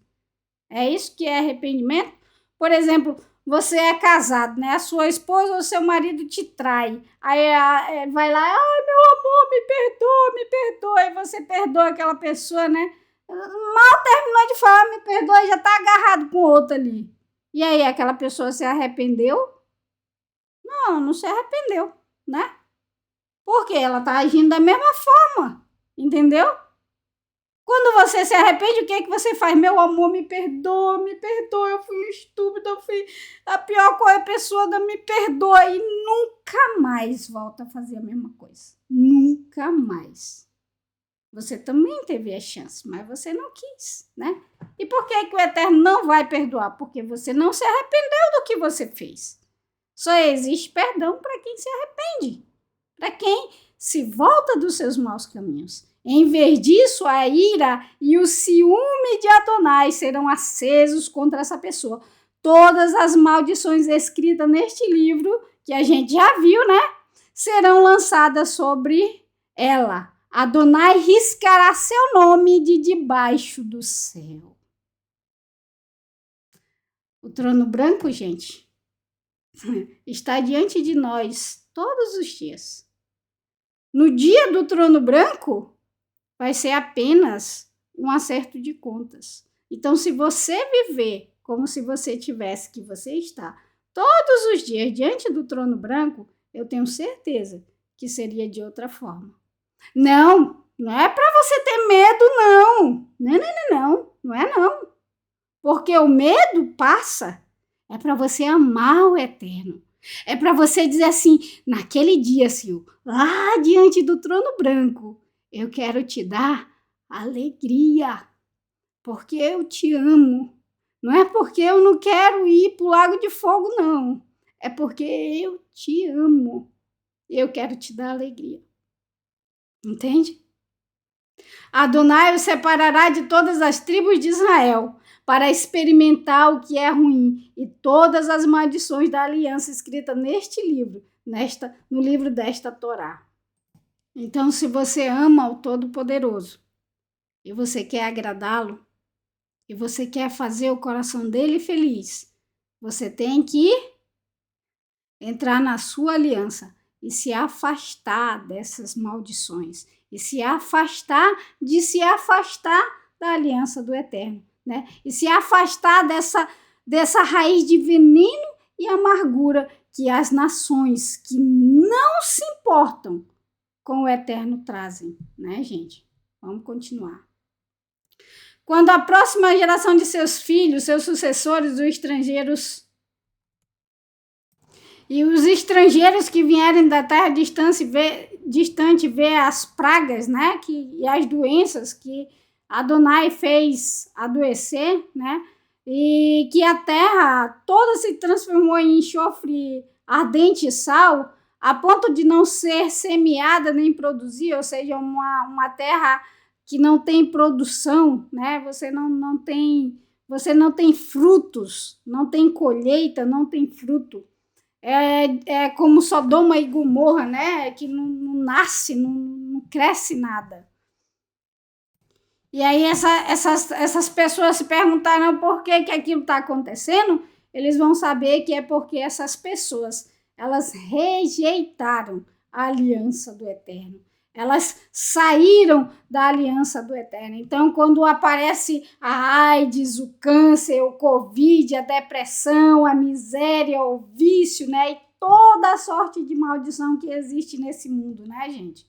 É isso que é arrependimento? Por exemplo, você é casado, né? A sua esposa ou seu marido te trai. Aí vai lá, meu amor, me perdoa. E você perdoa aquela pessoa, né? Mal terminou de falar, me perdoa, já tá agarrado com outro ali. E aí, aquela pessoa se arrependeu? Não se arrependeu, né? Porque ela tá agindo da mesma forma, entendeu? Quando você se arrepende, o que é que você faz? Meu amor, me perdoa, eu fui um estúpido, eu fui a pior coisa, pessoa, me perdoa. E nunca mais volta a fazer a mesma coisa. Nunca mais. Você também teve a chance, mas você não quis, né? E por que o Eterno não vai perdoar? Porque você não se arrependeu do que você fez. Só existe perdão para quem se arrepende, para quem se volta dos seus maus caminhos. Em vez disso, a ira e o ciúme de Adonai serão acesos contra essa pessoa. Todas as maldições escritas neste livro, que a gente já viu, né? Serão lançadas sobre ela. Adonai riscará seu nome de debaixo do céu. O trono branco, gente, está diante de nós todos os dias. No dia do trono branco, vai ser apenas um acerto de contas. Então, se você viver como se você tivesse que você está todos os dias diante do trono branco, eu tenho certeza que seria de outra forma. Não é para você ter medo, não. Não é não. Porque o medo passa, é para você amar o eterno. É para você dizer assim, naquele dia, Senhor, lá diante do trono branco, eu quero te dar alegria, porque eu te amo. Não é porque eu não quero ir para o lago de fogo, não. É porque eu te amo. Eu quero te dar alegria. Entende? Adonai o separará de todas as tribos de Israel para experimentar o que é ruim e todas as maldições da aliança escrita neste livro, no livro desta Torá. Então, se você ama o Todo-Poderoso e você quer agradá-lo e você quer fazer o coração dele feliz, você tem que entrar na sua aliança, e se afastar dessas maldições, e se afastar da aliança do Eterno, né? E se afastar dessa raiz de veneno e amargura que as nações que não se importam com o Eterno trazem, né, gente? Vamos continuar. Quando a próxima geração de seus filhos, seus sucessores, os estrangeiros e os estrangeiros que vierem da terra distante ver as pragas, né, e as doenças que Adonai fez adoecer, né, e que a terra toda se transformou em enxofre ardente e sal, a ponto de não ser semeada nem produzir, ou seja, uma terra que não tem produção, né, você não tem frutos, não tem colheita, não tem fruto. É como Sodoma e Gomorra, né? Que não nasce, não cresce nada. E aí essas pessoas se perguntaram por que aquilo está acontecendo, eles vão saber que é porque essas pessoas, elas rejeitaram a aliança do Eterno. Elas saíram da aliança do Eterno. Então, quando aparece a AIDS, o câncer, o Covid, a depressão, a miséria, o vício, né? E toda a sorte de maldição que existe nesse mundo, né, gente?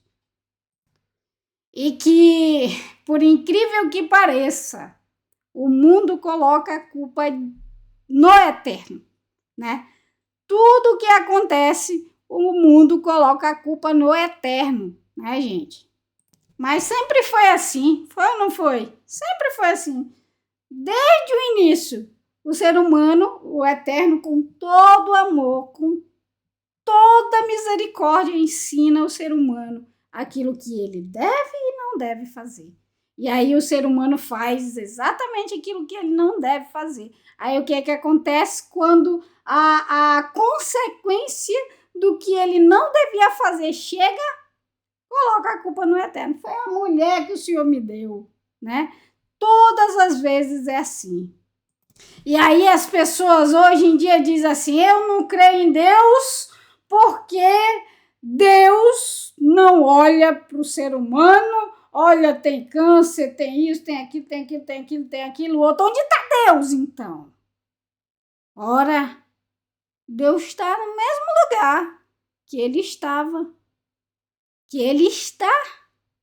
E que, por incrível que pareça, o mundo coloca a culpa no Eterno, né? Tudo que acontece, o mundo coloca a culpa no Eterno, né, gente? Mas sempre foi assim, foi ou não foi? Sempre foi assim. Desde o início, o ser humano, o Eterno, com todo amor, com toda misericórdia, ensina o ser humano aquilo que ele deve e não deve fazer. E aí o ser humano faz exatamente aquilo que ele não deve fazer. Aí o que é que acontece quando a consequência do que ele não devia fazer chega? Coloca a culpa no Eterno. Foi a mulher que o Senhor me deu, né? Todas as vezes é assim. E aí as pessoas hoje em dia dizem assim, eu não creio em Deus porque Deus não olha para o ser humano, olha, tem câncer, tem isso, tem aquilo, tem aquilo, tem aquilo, tem aquilo, outro. Onde está Deus, então? Ora, Deus está no mesmo lugar que ele estava, que ele está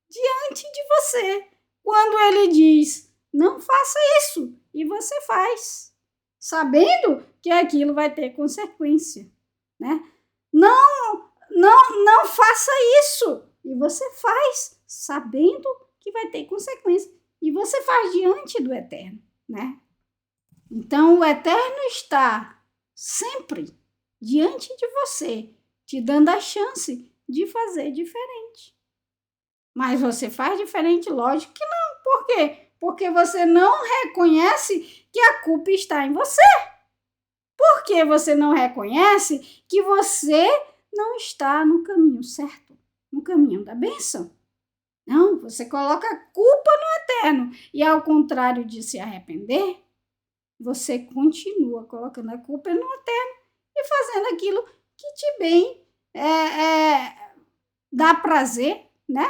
diante de você. Quando ele diz, não faça isso, e você faz, sabendo que aquilo vai ter consequência, né? Não faça isso, e você faz, sabendo que vai ter consequência, e você faz diante do Eterno, né? Então, o Eterno está sempre diante de você, te dando a chance de fazer diferente. Mas você faz diferente? Lógico que não. Por quê? Porque você não reconhece que a culpa está em você. Porque você não reconhece que você não está no caminho certo, no caminho da bênção. Não, você coloca a culpa no Eterno. E ao contrário de se arrepender, você continua colocando a culpa no Eterno e fazendo aquilo que te bem dá prazer, né?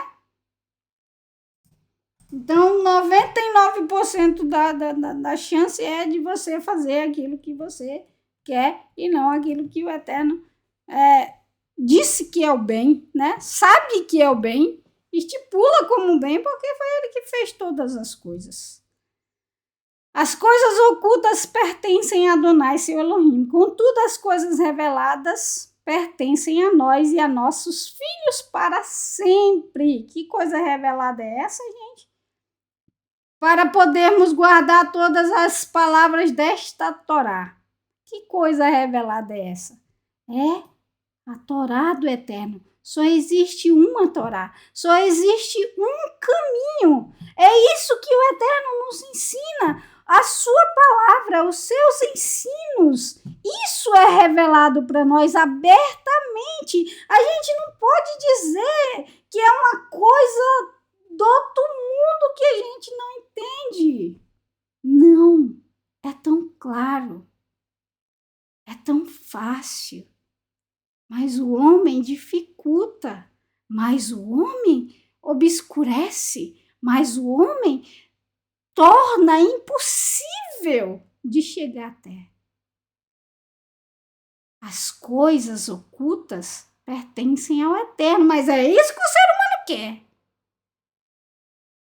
Então, 99% da chance é de você fazer aquilo que você quer e não aquilo que o Eterno disse que é o bem, né? Sabe que é o bem, estipula como bem, porque foi ele que fez todas as coisas. As coisas ocultas pertencem a Adonai, seu Elohim. Contudo, as coisas reveladas pertencem a nós e a nossos filhos para sempre. Que coisa revelada é essa, gente? Para podermos guardar todas as palavras desta Torá. Que coisa revelada é essa? É a Torá do Eterno. Só existe uma Torá, só existe um caminho. É isso que o Eterno nos ensina. A sua palavra, os seus ensinos. Isso é revelado para nós abertamente. A gente não pode dizer que é uma coisa do outro mundo que a gente não entende. Não, é tão claro, é tão fácil. mas o homem dificulta, mas o homem obscurece, mas o homem torna impossível de chegar até. As coisas ocultas pertencem ao eterno, mas é isso que o ser humano quer.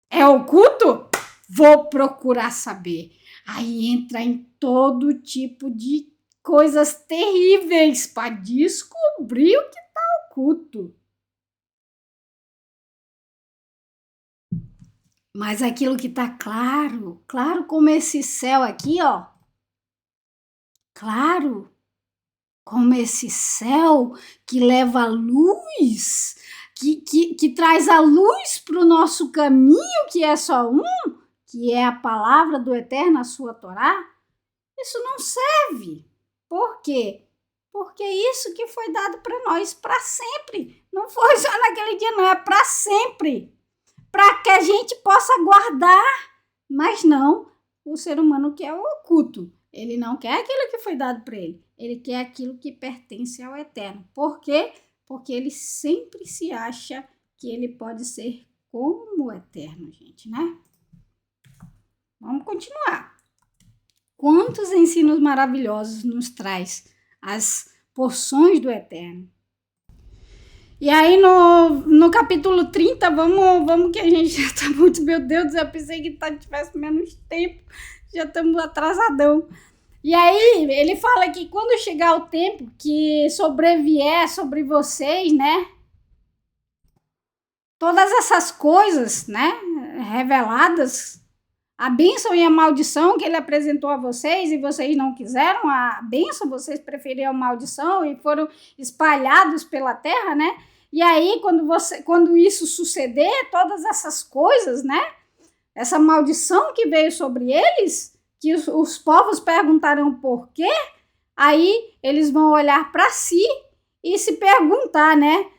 É oculto? Vou procurar saber. Aí entra em todo tipo de coisas terríveis para descobrir o que está oculto. Mas aquilo que está claro, claro como esse céu aqui, ó. Claro como esse céu que leva a luz, que traz a luz para o nosso caminho, que é só um, que é a palavra do Eterno, a sua Torá. Isso não serve. Por quê? Porque é isso que foi dado para nós para sempre. Não foi só naquele dia, não, é para sempre. Para que a gente possa guardar. Mas não, o ser humano quer o oculto. Ele não quer aquilo que foi dado para ele. Ele quer aquilo que pertence ao Eterno. Por quê? Porque ele sempre se acha que ele pode ser como o Eterno, gente, né? Vamos continuar. Quantos ensinos maravilhosos nos traz as porções do Eterno. E aí no capítulo 30, vamos que a gente já tá muito, meu Deus, eu pensei que tivesse menos tempo, já estamos atrasadão. E aí ele fala que quando chegar o tempo que sobrevier sobre vocês, né, todas essas coisas, né, reveladas, a bênção e a maldição que ele apresentou a vocês e vocês não quiseram a bênção, vocês preferiram a maldição e foram espalhados pela terra, né? E aí, quando isso suceder, todas essas coisas, né? Essa maldição que veio sobre eles, que os povos perguntarão por quê, aí eles vão olhar para si e se perguntar, né?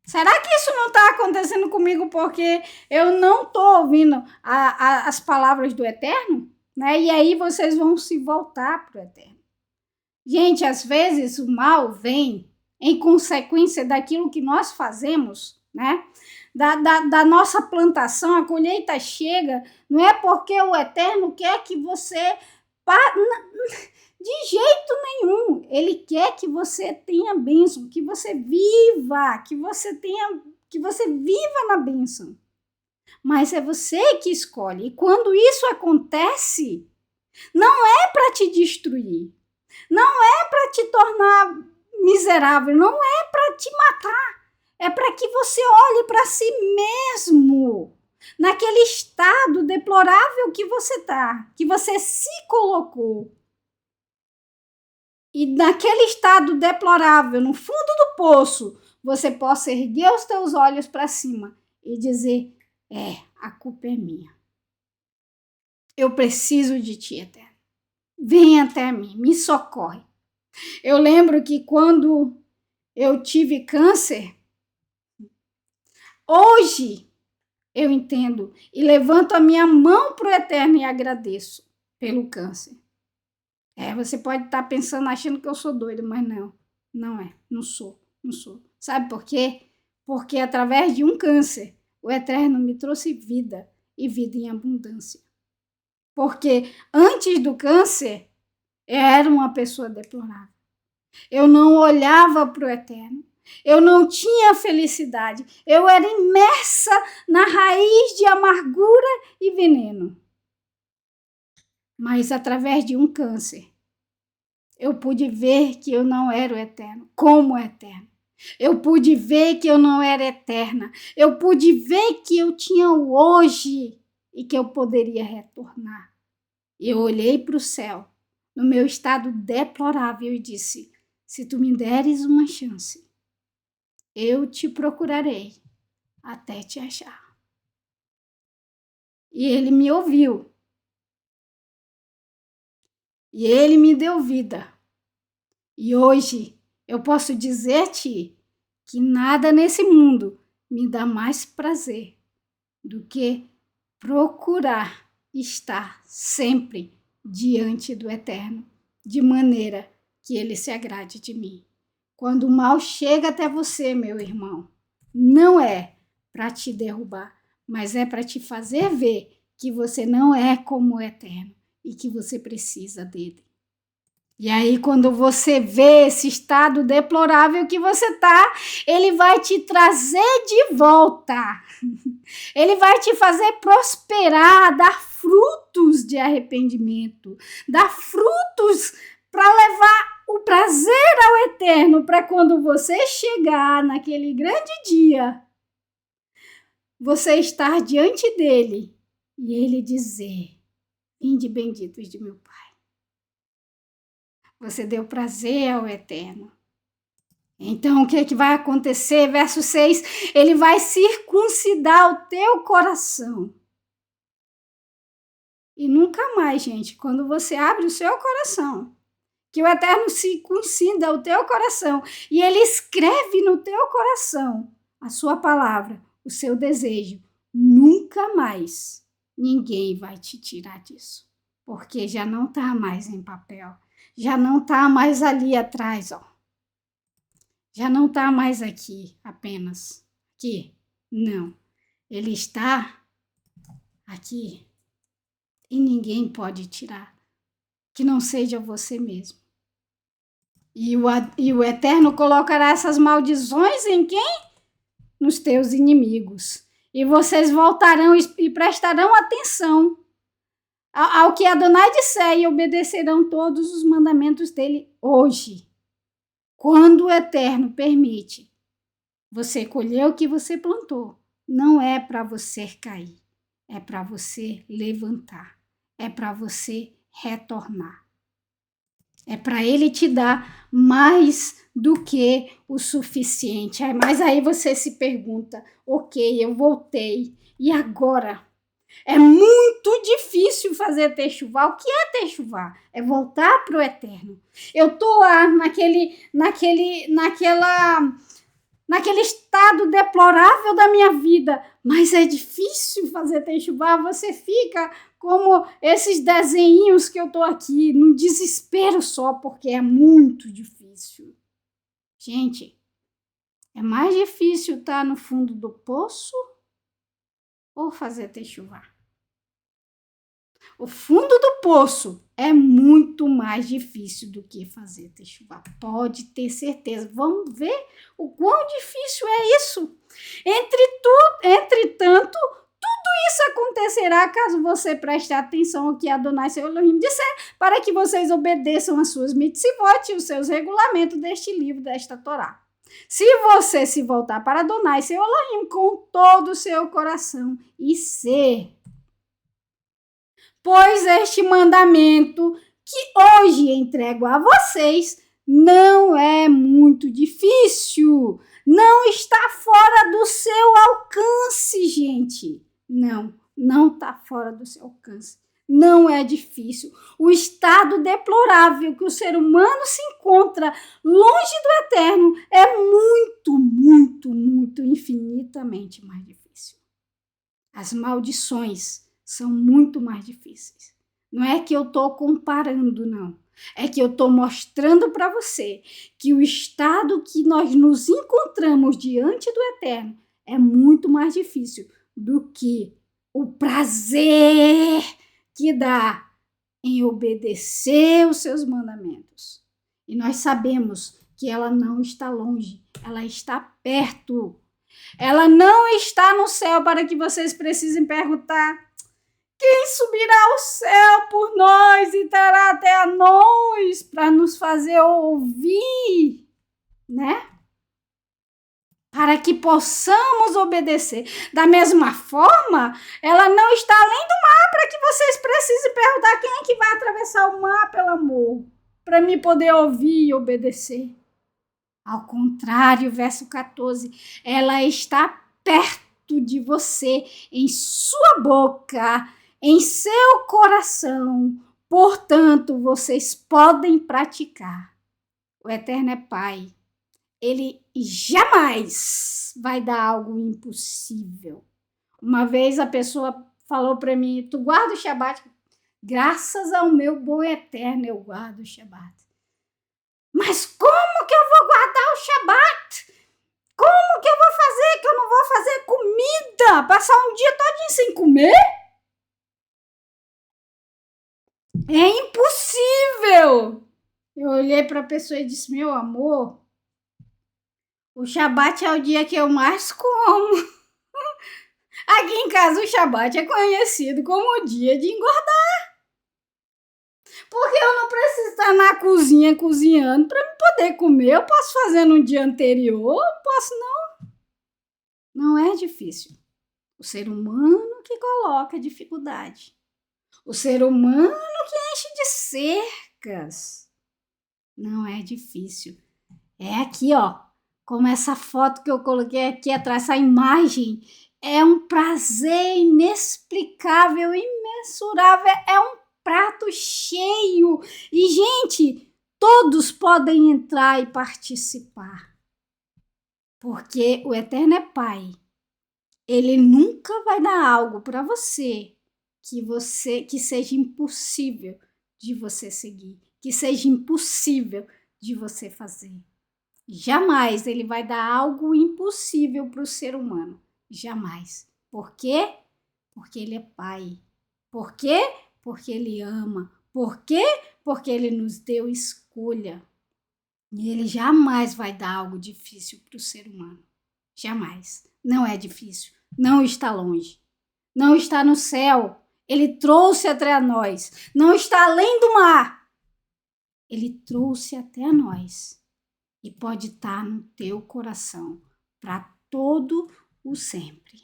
Será que isso não está acontecendo comigo porque eu não estou ouvindo as palavras do Eterno? Né? E aí vocês vão se voltar para o Eterno. Gente, às vezes o mal vem em consequência daquilo que nós fazemos, né? Da nossa plantação, a colheita chega, não é porque o Eterno quer que você... De jeito nenhum. Ele quer que você tenha bênção, que você viva, que você viva na bênção. Mas é você que escolhe. E quando isso acontece, não é para te destruir, não é para te tornar miserável, não é para te matar. É para que você olhe para si mesmo, naquele estado deplorável que você está, que você se colocou. E naquele estado deplorável, no fundo do poço, você possa erguer os teus olhos para cima e dizer, a culpa é minha. Eu preciso de ti, Eterno. Vem até mim, me socorre. Eu lembro que quando eu tive câncer, hoje eu entendo e levanto a minha mão para o Eterno e agradeço pelo câncer. Você pode estar pensando, achando que eu sou doida, mas não é, não sou. Sabe por quê? Porque através de um câncer, o Eterno me trouxe vida e vida em abundância. Porque antes do câncer, eu era uma pessoa deplorável. Eu não olhava para o Eterno. Eu não tinha felicidade. Eu era imersa na raiz de amargura e veneno. Mas através de um câncer, eu pude ver que eu não era o Eterno, como o Eterno. Eu pude ver que eu não era eterna. Eu pude ver que eu tinha o hoje e que eu poderia retornar. Eu olhei para o céu, no meu estado deplorável, e disse, se tu me deres uma chance, eu te procurarei até te achar. E ele me ouviu. E ele me deu vida. E hoje eu posso dizer-te que nada nesse mundo me dá mais prazer do que procurar estar sempre diante do Eterno, de maneira que ele se agrade de mim. Quando o mal chega até você, meu irmão, não é para te derrubar, mas é para te fazer ver que você não é como o Eterno e que você precisa dele. E aí, quando você vê esse estado deplorável que você tá, ele vai te trazer de volta. Ele vai te fazer prosperar, dar frutos de arrependimento, dar frutos para levar o prazer ao Eterno, para quando você chegar naquele grande dia, você estar diante dele e ele dizer: vinde benditos de meu Pai. Você deu prazer ao Eterno. Então, o que vai acontecer? Verso 6, ele vai circuncidar o teu coração. E nunca mais, gente, quando você abre o seu coração, que o Eterno circuncida o teu coração e ele escreve no teu coração a sua palavra, o seu desejo, nunca mais ninguém vai te tirar disso, porque já não está mais em papel, já não está mais ali atrás, ó. Já não está mais aqui apenas. Aqui. Não. Ele está aqui. E ninguém pode tirar. Que não seja você mesmo. E o Eterno colocará essas maldições em quem? Nos teus inimigos. E vocês voltarão e prestarão atenção ao que Adonai disser e obedecerão todos os mandamentos dele hoje. Quando o Eterno permite você colher o que você plantou, não é para você cair, é para você levantar, é para você retornar. É para ele te dar mais do que o suficiente. Mas aí você se pergunta, ok, eu voltei, e agora? É muito difícil fazer techuvá. O que é techuvá? É voltar para o Eterno. Eu tô lá naquele estado deplorável da minha vida, mas é difícil fazer techuvá. Você fica como esses desenhinhos que eu tô aqui, num desespero só, porque é muito difícil. Gente, é mais difícil estar no fundo do poço ou fazer techuvá? O fundo do poço é muito mais difícil do que fazer techuvá. Pode ter certeza. Vamos ver o quão difícil é isso. Entretanto, tudo isso acontecerá caso você preste atenção ao que Adonai seu Elohim disser, para que vocês obedeçam as suas mitzvot e os seus regulamentos deste livro, desta Torá. Se você se voltar para Adonai seu Elohim com todo o seu coração e ser, pois este mandamento que hoje entrego a vocês não é muito difícil, não está fora do seu alcance, gente. Não está fora do seu alcance. Não é difícil. O estado deplorável que o ser humano se encontra longe do Eterno é muito, muito, muito, infinitamente mais difícil. As maldições são muito mais difíceis. Não é que eu estou comparando, não. É que eu estou mostrando para você que o estado que nós nos encontramos diante do Eterno é muito mais difícil do que o prazer que dá em obedecer os seus mandamentos. E nós sabemos que ela não está longe, ela está perto. Ela não está no céu para que vocês precisem perguntar: quem subirá ao céu por nós e trará até a nós para nos fazer ouvir, né? Para que possamos obedecer. Da mesma forma, ela não está além do mar para que vocês precisem perguntar quem é que vai atravessar o mar, pelo amor, para me poder ouvir e obedecer. Ao contrário, verso 14, ela está perto de você, em sua boca, em seu coração. Portanto, vocês podem praticar. O Eterno é Pai. Ele jamais vai dar algo impossível. Uma vez a pessoa falou para mim: tu guarda o Shabat? Graças ao meu bom Eterno eu guardo o Shabat. Mas como que eu vou guardar o Shabat? Como que eu vou fazer que eu não vou fazer comida? Passar um dia todinho sem comer? É impossível! Eu olhei para a pessoa e disse, meu amor, o Shabat é o dia que eu mais como. Aqui em casa o Shabat é conhecido como o dia de engordar. Porque eu não preciso estar na cozinha cozinhando para me poder comer. Eu posso fazer no dia anterior, não posso não. Não é difícil. O ser humano que coloca dificuldade. O ser humano que enche de cercas. Não é difícil. É aqui, ó. Como essa foto que eu coloquei aqui atrás, essa imagem. É um prazer inexplicável, imensurável. É um prato cheio. E, gente, todos podem entrar e participar. Porque o Eterno é Pai. Ele nunca vai dar algo para você que seja impossível de você seguir, que seja impossível de você fazer. Jamais ele vai dar algo impossível para o ser humano. Jamais. Por quê? Porque ele é Pai. Por quê? Porque ele ama. Por quê? Porque ele nos deu escolha. E ele jamais vai dar algo difícil para o ser humano. Jamais. Não é difícil. Não está longe. Não está no céu. Ele trouxe até nós. Não está além do mar. Ele trouxe até nós. E pode estar no teu coração para todo o sempre.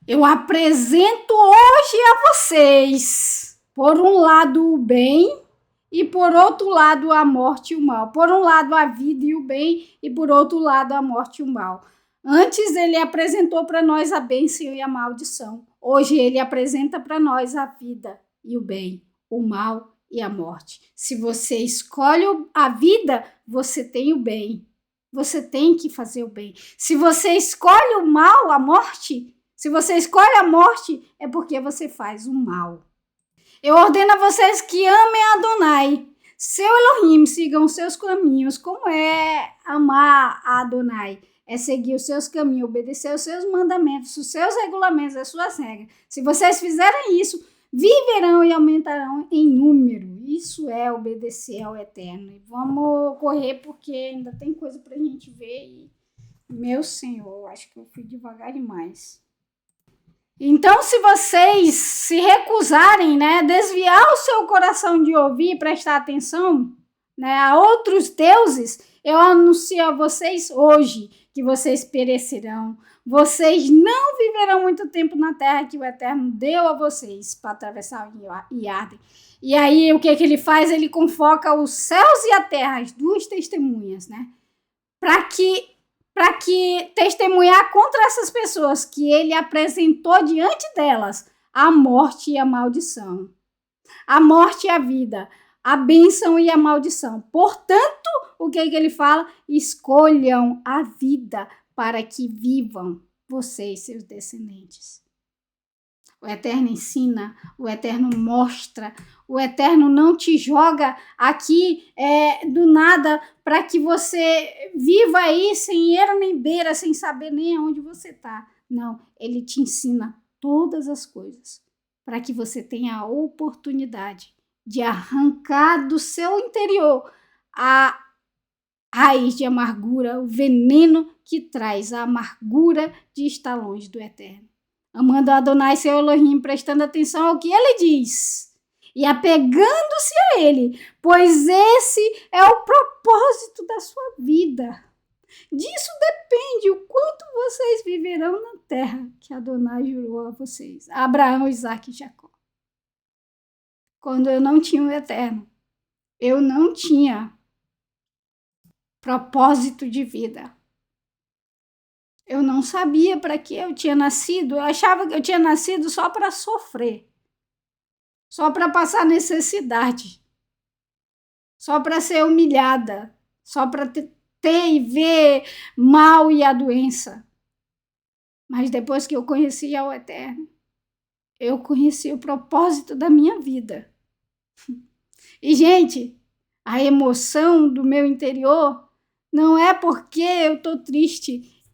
Eu apresento hoje a vocês, por um lado, o bem e por outro lado a morte e o mal. Por um lado a vida e o bem e por outro lado a morte e o mal. Antes ele apresentou para nós a bênção e a maldição. Hoje ele apresenta para nós a vida e o bem, o mal e a morte. Se você escolhe a vida, você tem o bem. Você tem que fazer o bem. Se você escolhe o mal, a morte, se você escolhe a morte, é porque você faz o mal. Eu ordeno a vocês que amem Adonai, seu Elohim, sigam os seus caminhos. Como é amar a Adonai? É seguir os seus caminhos, obedecer os seus mandamentos, os seus regulamentos, as suas regras. Se vocês fizerem isso, viverão e aumentarão em número. Isso é obedecer ao Eterno. E vamos correr porque ainda tem coisa pra gente ver. E, meu Senhor, acho que eu fui devagar demais. Então, se vocês se recusarem, né, desviar o seu coração de ouvir e prestar atenção, né, a outros deuses, eu anuncio a vocês hoje que vocês perecerão. Vocês não viverão muito tempo na terra que o Eterno deu a vocês para atravessar o Iarden. E aí, o que ele faz? Ele convoca os céus e a terra, as duas testemunhas, né? Para que testemunhar contra essas pessoas que ele apresentou diante delas a morte e a maldição. A morte e a vida, a bênção e a maldição. Portanto, o que ele fala? Escolham a vida para que vivam vocês, seus descendentes. O Eterno ensina, o Eterno mostra, o Eterno não te joga aqui do nada para que você viva aí sem eira nem beira, sem saber nem aonde você está. Não, ele te ensina todas as coisas para que você tenha a oportunidade de arrancar do seu interior a raiz de amargura, o veneno que traz a amargura de estar longe do Eterno. Amando a Adonai, seu Elohim, prestando atenção ao que ele diz e apegando-se a ele, pois esse é o propósito da sua vida. Disso depende o quanto vocês viverão na terra que Adonai jurou a vocês, a Abraão, Isaque e Jacó. Quando eu não tinha o Eterno, eu não tinha propósito de vida. Eu não sabia para que eu tinha nascido. Eu achava que eu tinha nascido só para sofrer. Só para passar necessidade. Só para ser humilhada. Só para ter e ver mal e a doença. Mas depois que eu conheci o Eterno, eu conheci o propósito da minha vida. E, gente, A emoção do meu interior não é porque eu estou triste.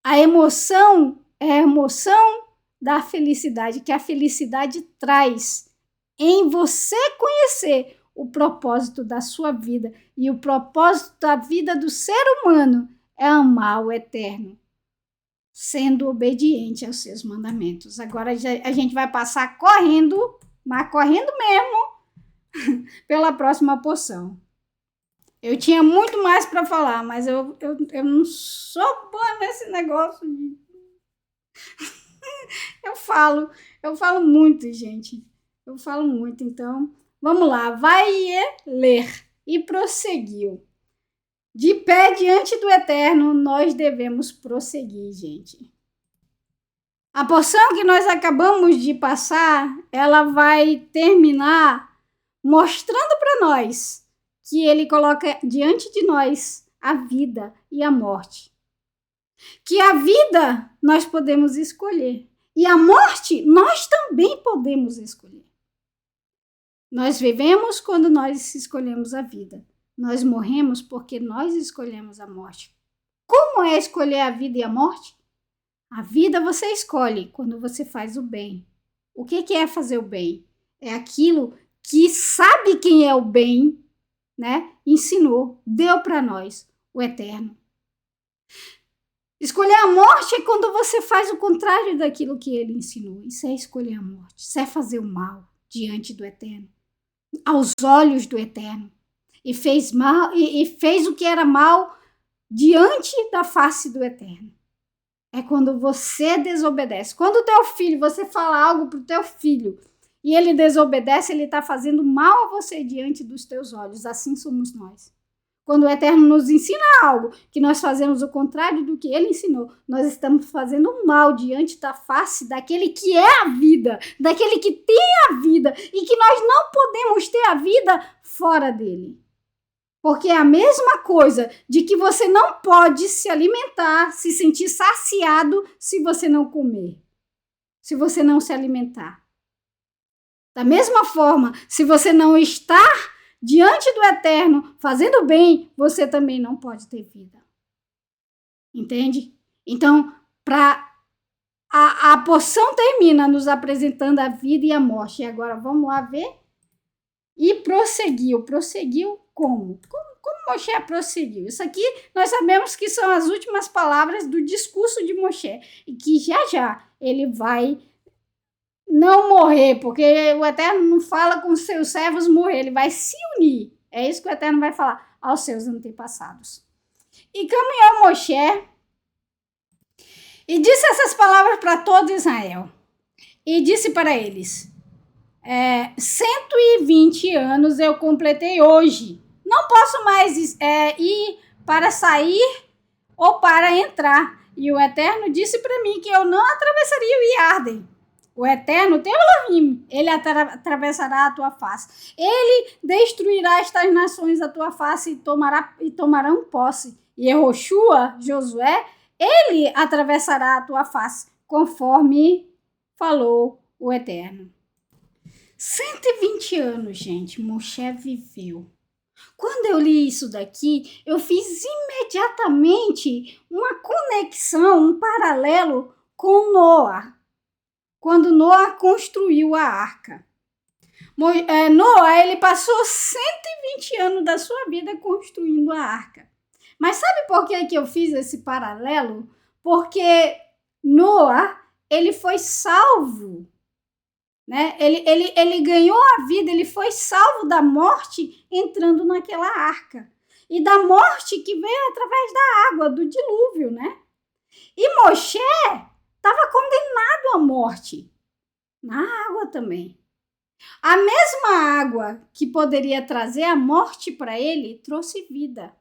A emoção é a emoção da felicidade, que a felicidade traz em você conhecer o propósito da sua vida. E o propósito da vida do ser humano é amar o eterno, sendo obediente aos seus mandamentos. Agora a gente vai passar correndo, mas correndo mesmo, pela próxima porção. Eu tinha muito mais para falar, mas eu não sou boa nesse negócio de... eu falo muito, gente. Eu falo muito, então vamos lá. Vai ler. E prosseguiu. De pé diante do Eterno, nós devemos prosseguir, gente. A porção que nós acabamos de passar, ela vai terminar mostrando para nós que ele coloca diante de nós a vida e a morte. Que a vida nós podemos escolher e a morte nós também podemos escolher. Nós vivemos quando nós escolhemos a vida. Nós morremos porque nós escolhemos a morte. Como é escolher a vida e a morte? A vida você escolhe quando você faz o bem. O que é fazer o bem? É aquilo que sabe quem é o bem, né? Ensinou, deu para nós, o Eterno. Escolher a morte é quando você faz o contrário daquilo que ele ensinou. Isso é escolher a morte. Isso é fazer o mal diante do Eterno, aos olhos do Eterno. E fez mal, e fez o que era mal diante da face do Eterno. É quando você desobedece. Quando o teu filho, você fala algo pro teu filho e ele desobedece, ele está fazendo mal a você diante dos teus olhos. Assim somos nós. Quando o Eterno nos ensina algo, que nós fazemos o contrário do que ele ensinou, nós estamos fazendo mal diante da face daquele que é a vida, daquele que tem a vida e que nós não podemos ter a vida fora dele. Porque é a mesma coisa de que você não pode se alimentar, se sentir saciado se você não comer, se você não se alimentar. Da mesma forma, se você não estar diante do Eterno fazendo bem, você também não pode ter vida. Entende? Então, a porção termina nos apresentando a vida e a morte. E agora vamos lá ver. E prosseguiu. Prosseguiu como? Como Moshe prosseguiu? Isso aqui nós sabemos que são as últimas palavras do discurso de Moshe. E que já ele vai não morrer, porque o Eterno não fala com os seus servos morrer, ele vai se unir. É isso que o Eterno vai falar aos seus antepassados. E caminhou Moshe e disse essas palavras para todo Israel. E disse para eles: 120 anos eu completei hoje. Não posso mais ir para sair ou para entrar. E o Eterno disse para mim que eu não atravessaria o Iarden. O Eterno, teu Elohim, ele atravessará a tua face. Ele destruirá estas nações à tua face e tomarão posse. E Yehoshua, Josué, ele atravessará a tua face, conforme falou o Eterno. 120 anos, gente, Moshe viveu. Quando eu li isso daqui, eu fiz imediatamente uma conexão, um paralelo com Noa. Quando Noa construiu a arca. Noa, ele passou 120 anos da sua vida construindo a arca. Mas sabe por que eu fiz esse paralelo? Porque Noa, ele foi salvo, né? Ele ganhou a vida, ele foi salvo da morte entrando naquela arca. E da morte que veio através da água, do dilúvio, né? E Moshe estava condenado à morte, na água também. A mesma água que poderia trazer a morte para ele, trouxe vida.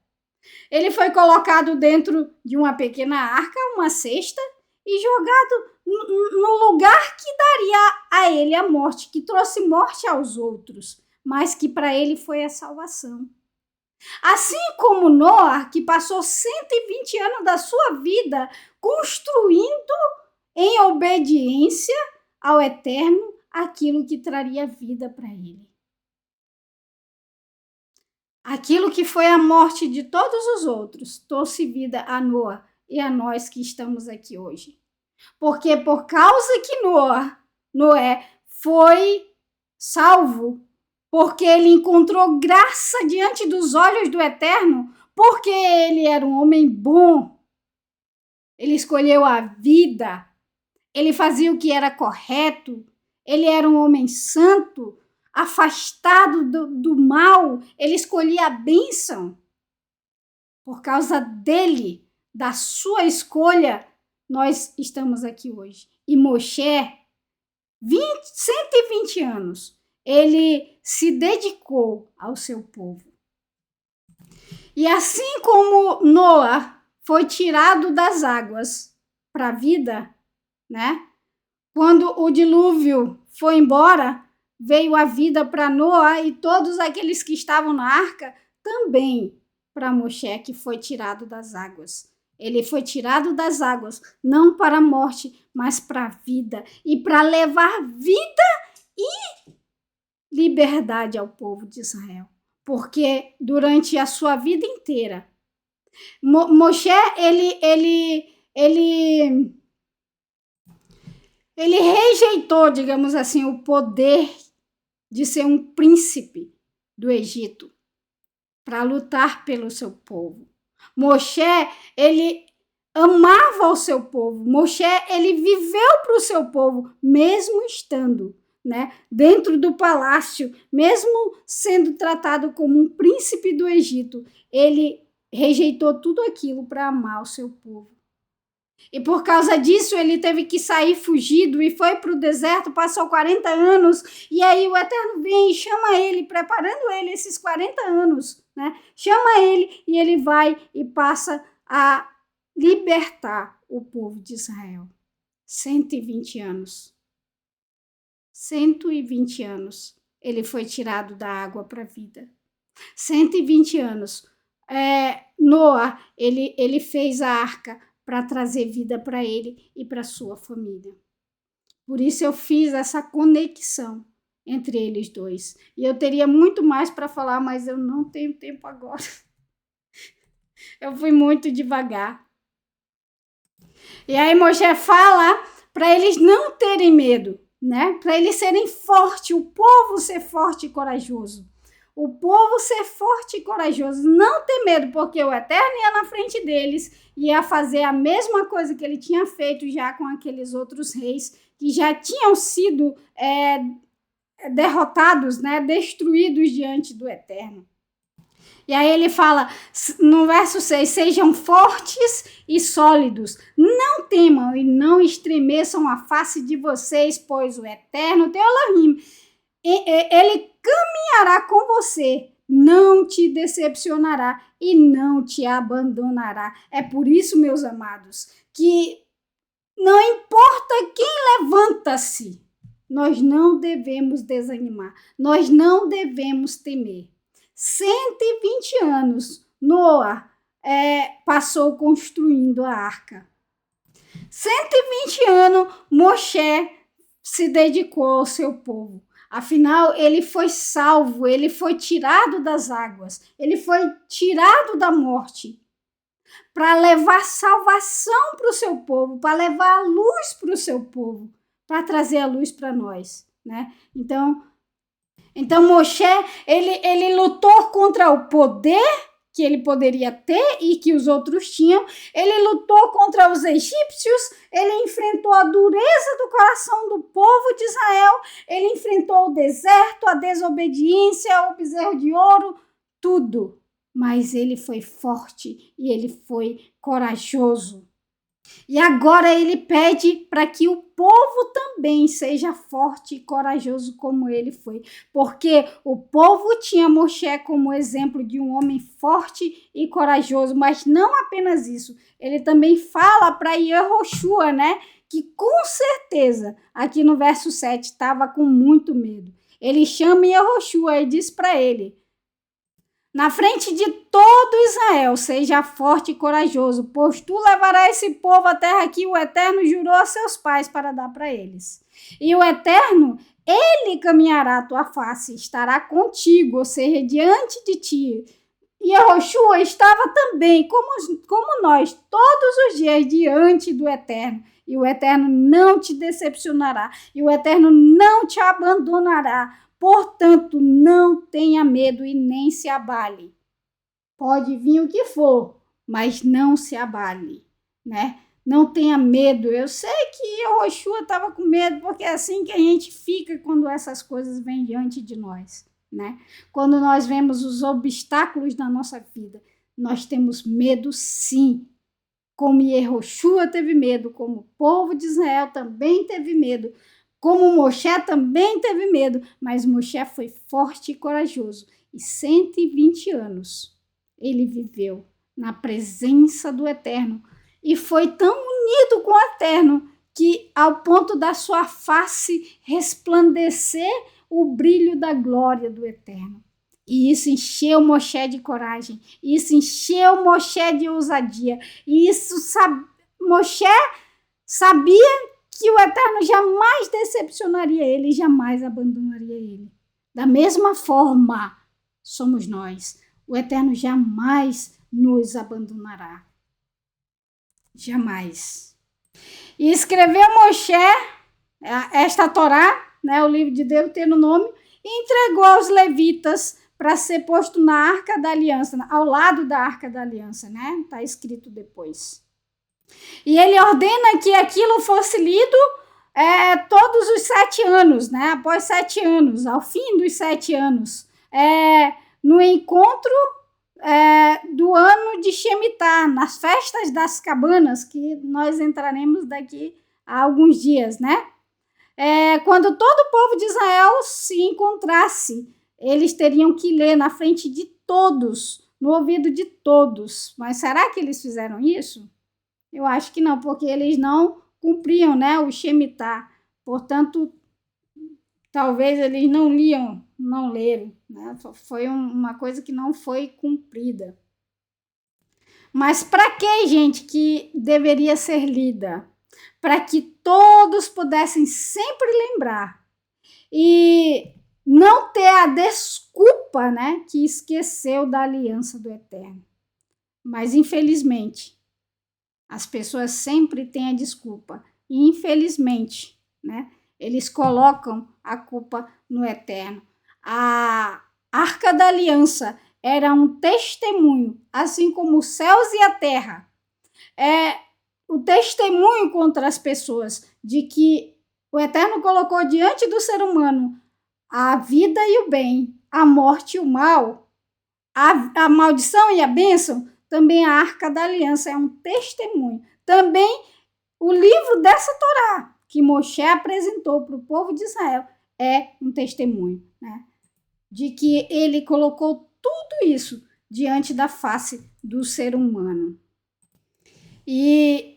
Ele foi colocado dentro de uma pequena arca, uma cesta, e jogado no lugar que daria a ele a morte, que trouxe morte aos outros, mas que para ele foi a salvação. Assim como Noa, que passou 120 anos da sua vida construindo em obediência ao Eterno aquilo que traria vida para ele. aquilo que foi a morte de todos os outros, trouxe vida a Noa e a nós que estamos aqui hoje. Porque por causa que Noé foi salvo, porque ele encontrou graça diante dos olhos do Eterno, porque ele era um homem bom, ele escolheu a vida, ele fazia o que era correto, ele era um homem santo, afastado do mal, ele escolhia a bênção. Por causa dele, da sua escolha, nós estamos aqui hoje. E Moshe, 120 anos, ele se dedicou ao seu povo. E assim como Noa foi tirado das águas para a vida, né? Quando o dilúvio foi embora, veio a vida para Noa e todos aqueles que estavam na arca, também para Moshe, que foi tirado das águas. Ele foi tirado das águas, não para a morte, mas para a vida. E para levar vida e liberdade ao povo de Israel. Porque durante a sua vida inteira, Moshe, ele rejeitou, digamos assim, o poder de ser um príncipe do Egito para lutar pelo seu povo. Moshe, ele amava o seu povo. Moshe, ele viveu para o seu povo, mesmo estando, né, dentro do palácio, mesmo sendo tratado como um príncipe do Egito. Ele rejeitou tudo aquilo para amar o seu povo. E por causa disso, ele teve que sair fugido e foi para o deserto, passou 40 anos, e aí o Eterno vem e chama ele, preparando ele esses 40 anos, né? Chama ele e ele vai e passa a libertar o povo de Israel. 120 anos. 120 anos ele foi tirado da água para a vida. 120 anos. Noa, ele fez a arca para trazer vida para ele e para sua família. Por isso eu fiz essa conexão entre eles dois. E eu teria muito mais para falar, mas eu não tenho tempo agora. Eu fui muito devagar. E aí Moshe fala para eles não terem medo, né? Para eles serem fortes, o povo ser forte e corajoso. O povo ser forte e corajoso, não ter medo, porque o Eterno ia na frente deles, ia fazer a mesma coisa que ele tinha feito já com aqueles outros reis que já tinham sido derrotados, né, destruídos diante do Eterno. E aí ele fala no verso 6, sejam fortes e sólidos, não temam e não estremeçam a face de vocês, pois o Eterno, teu Elohim, ele caminhará com você, não te decepcionará e não te abandonará. É por isso, meus amados, que não importa quem levanta-se, nós não devemos desanimar, nós não devemos temer. 120 anos, Noa passou construindo a arca. 120 anos, Moshe se dedicou ao seu povo. Afinal, ele foi salvo, ele foi tirado das águas, ele foi tirado da morte para levar salvação para o seu povo, para levar a luz para o seu povo, para trazer a luz para nós, né? Então Moshe, ele lutou contra o poder que ele poderia ter e que os outros tinham, ele lutou contra os egípcios, ele enfrentou a dureza do coração do povo de Israel, ele enfrentou o deserto, a desobediência, o bezerro de ouro, tudo. Mas ele foi forte e ele foi corajoso. E agora ele pede para que o povo também seja forte e corajoso como ele foi. Porque o povo tinha Moshe como exemplo de um homem forte e corajoso. Mas não apenas isso. Ele também fala para Yehoshua, né? Que com certeza, aqui no verso 7, estava com muito medo. Ele chama Yehoshua e diz para ele: na frente de todo Israel, seja forte e corajoso, pois tu levarás esse povo à terra que o Eterno jurou a seus pais para dar para eles. E o Eterno, ele caminhará à tua face, estará contigo, ou seja, diante de ti. E Yehoshua estava também, como nós, todos os dias diante do Eterno. E o Eterno não te decepcionará, e o Eterno não te abandonará. Portanto, não tenha medo e nem se abale. Pode vir o que for, mas não se abale, né? Não tenha medo. Eu sei que Yehoshua estava com medo, porque é assim que a gente fica quando essas coisas vêm diante de nós, né? Quando nós vemos os obstáculos da nossa vida, nós temos medo sim. Como Yehoshua teve medo, como o povo de Israel também teve medo, como Moshe também teve medo, mas Moshe foi forte e corajoso. E 120 anos ele viveu na presença do Eterno. E foi tão unido com o Eterno que, ao ponto da sua face resplandecer o brilho da glória do Eterno. E isso encheu Moshe de coragem. Isso encheu Moshe de ousadia. E Moshe sabia que o Eterno jamais decepcionaria ele, jamais abandonaria ele. Da mesma forma, somos nós. O Eterno jamais nos abandonará. Jamais. E escreveu Moshe esta Torá, né, o livro de Deuteronômio, e entregou aos levitas para ser posto na Arca da Aliança, ao lado da Arca da Aliança, né? Está escrito depois. E ele ordena que aquilo fosse lido todos os 7 anos, né? Após 7 anos, ao fim dos 7 anos, no encontro do ano de Shemitah, nas festas das cabanas, que nós entraremos daqui a alguns dias, né? Quando todo o povo de Israel se encontrasse, eles teriam que ler na frente de todos, no ouvido de todos. Mas será que eles fizeram isso? Eu acho que não, porque eles não cumpriam, né, o Shemitah. Portanto, talvez eles não leram, né? Foi uma coisa que não foi cumprida. Mas para que, gente, que deveria ser lida? Para que todos pudessem sempre lembrar e não ter a desculpa, né, que esqueceu da aliança do Eterno. Mas, infelizmente, as pessoas sempre têm a desculpa. E, infelizmente, né, eles colocam a culpa no Eterno. A Arca da Aliança era um testemunho, assim como os céus e a terra. O testemunho contra as pessoas de que o Eterno colocou diante do ser humano a vida e o bem, a morte e o mal, a maldição e a bênção. Também a Arca da Aliança é um testemunho. Também o livro dessa Torá que Moshe apresentou para o povo de Israel é um testemunho, né, de que ele colocou tudo isso diante da face do ser humano. E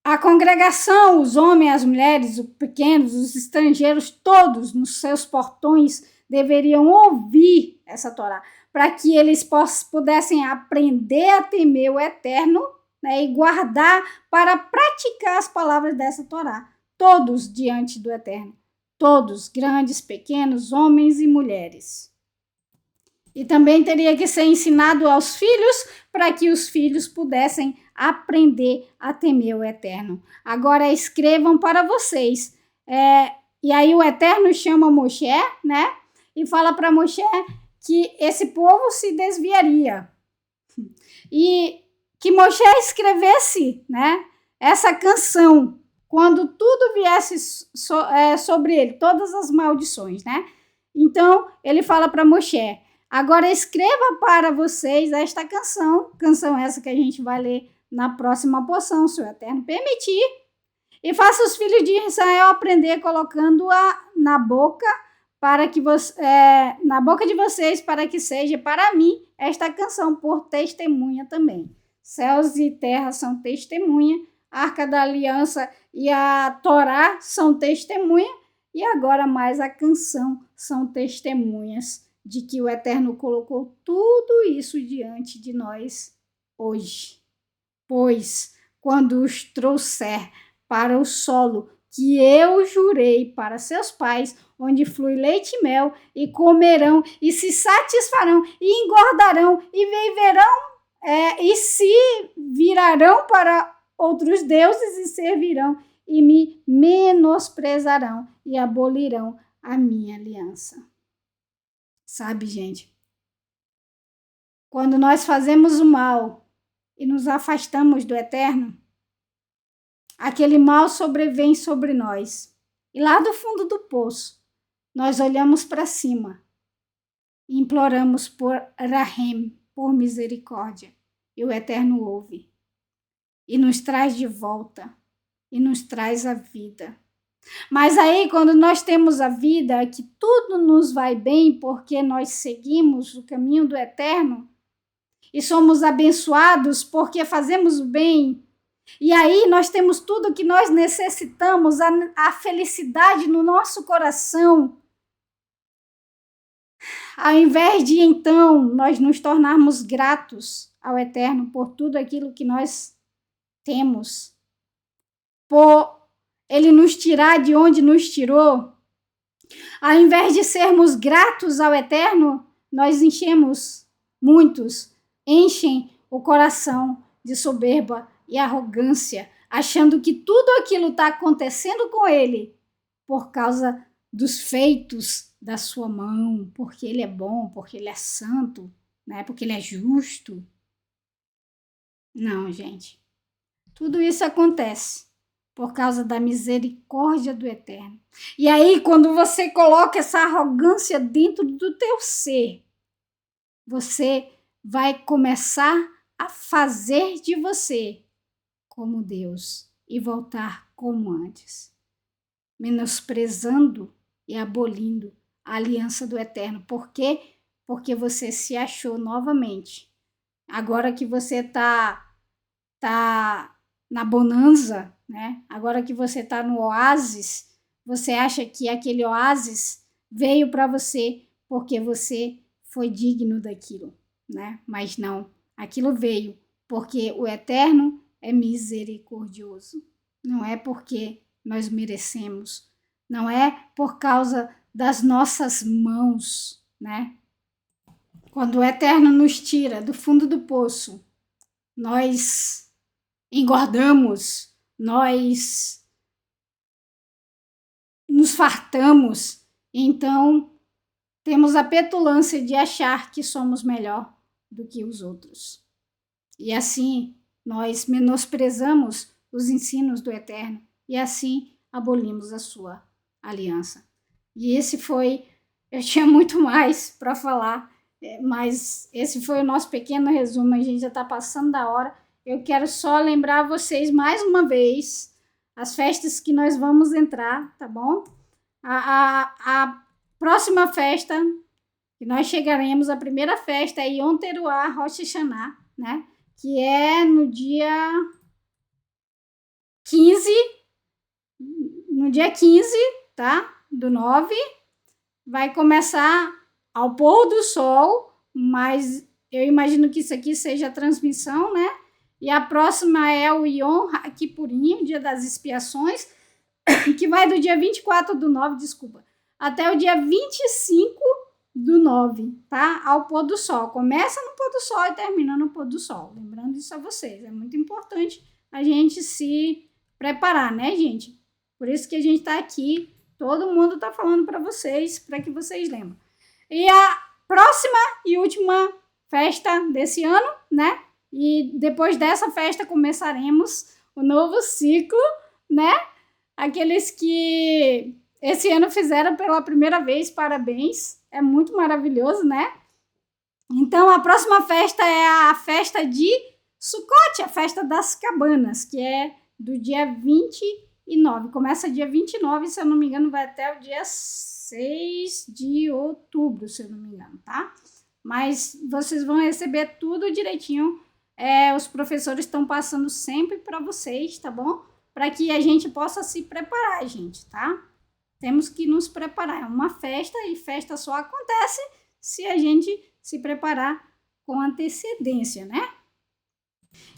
a congregação, os homens, as mulheres, os pequenos, os estrangeiros, todos nos seus portões deveriam ouvir essa Torá, para que eles pudessem aprender a temer o Eterno, né, e guardar para praticar as palavras dessa Torá. Todos diante do Eterno. Todos, grandes, pequenos, homens e mulheres. E também teria que ser ensinado aos filhos, para que os filhos pudessem aprender a temer o Eterno. Agora escrevam para vocês. E aí o Eterno chama Moshe, né? E fala para Moshe que esse povo se desviaria. E que Moshe escrevesse, né, essa canção quando tudo viesse sobre ele, todas as maldições, né? Então ele fala para Moshe: agora escreva para vocês esta canção essa que a gente vai ler na próxima porção, se o Eterno permitir, e faça os filhos de Israel aprender colocando-a na boca na boca de vocês, para que seja para mim esta canção por testemunha também. Céus e terra são testemunha, a Arca da Aliança e a Torá são testemunha, e agora mais a canção são testemunhas de que o Eterno colocou tudo isso diante de nós hoje. Pois, quando os trouxer para o solo que eu jurei para seus pais, onde flui leite e mel, e comerão, e se satisfarão, e engordarão, e viverão, e se virarão para outros deuses e servirão, e me menosprezarão, e abolirão a minha aliança. Sabe, gente? Quando nós fazemos o mal e nos afastamos do Eterno, aquele mal sobrevém sobre nós. E lá do fundo do poço, nós olhamos para cima e imploramos por Rahem, por misericórdia. E o Eterno ouve e nos traz de volta e nos traz a vida. Mas aí, quando nós temos a vida, que tudo nos vai bem porque nós seguimos o caminho do Eterno e somos abençoados porque fazemos o bem, e aí nós temos tudo o que nós necessitamos, a felicidade no nosso coração. Ao invés de, então, nós nos tornarmos gratos ao Eterno por tudo aquilo que nós temos, por Ele nos tirar de onde nos tirou, ao invés de sermos gratos ao Eterno, nós muitos enchem o coração de soberba e arrogância, achando que tudo aquilo está acontecendo com ele por causa dos feitos da sua mão, porque ele é bom, porque ele é santo, né? Porque ele é justo. Não, gente. Tudo isso acontece por causa da misericórdia do Eterno. E aí, quando você coloca essa arrogância dentro do teu ser, você vai começar a fazer de você como Deus e voltar como antes, menosprezando e abolindo a aliança do Eterno. Por quê? Porque você se achou novamente. Agora que você está na bonança, né? Agora que você está no oásis, você acha que aquele oásis veio para você porque você foi digno daquilo, né? Mas não, aquilo veio porque o Eterno é misericordioso. Não é porque nós merecemos, não é por causa das nossas mãos, né? Quando o Eterno nos tira do fundo do poço, nós engordamos, nós nos fartamos, então temos a petulância de achar que somos melhor do que os outros. E assim nós menosprezamos os ensinos do Eterno e assim abolimos a sua aliança. E eu tinha muito mais para falar, mas esse foi o nosso pequeno resumo, a gente já está passando da hora. Eu quero só lembrar vocês mais uma vez as festas que nós vamos entrar, tá bom? A próxima festa que nós chegaremos, a primeira festa é Yom Teruah Rosh Hashanah, né? Que é no dia 15, tá? Do 9, vai começar ao pôr do sol, mas eu imagino que isso aqui seja a transmissão, né? E a próxima é o Yom Kippurim, Dia das Expiações, que vai do dia 24 do 9, até o dia 25 do 9, tá? Ao pôr do sol. Começa no pôr do sol e termina no pôr do sol. Lembrando isso a vocês, é muito importante a gente se preparar, né, gente? Por isso que a gente tá aqui, todo mundo tá falando para vocês, para que vocês lembrem. E a próxima e última festa desse ano, né? E depois dessa festa começaremos o novo ciclo, né? Aqueles que esse ano fizeram pela primeira vez, parabéns. É muito maravilhoso, né? Então, a próxima festa é a festa de Sukkot, a festa das cabanas, que é do dia 29. Começa dia 29, se eu não me engano, vai até o dia 6 de outubro, se eu não me engano, tá? Mas vocês vão receber tudo direitinho. Os professores estão passando sempre para vocês, tá bom? Para que a gente possa se preparar, gente, tá? Temos que nos preparar. É uma festa e festa só acontece se a gente se preparar com antecedência, né?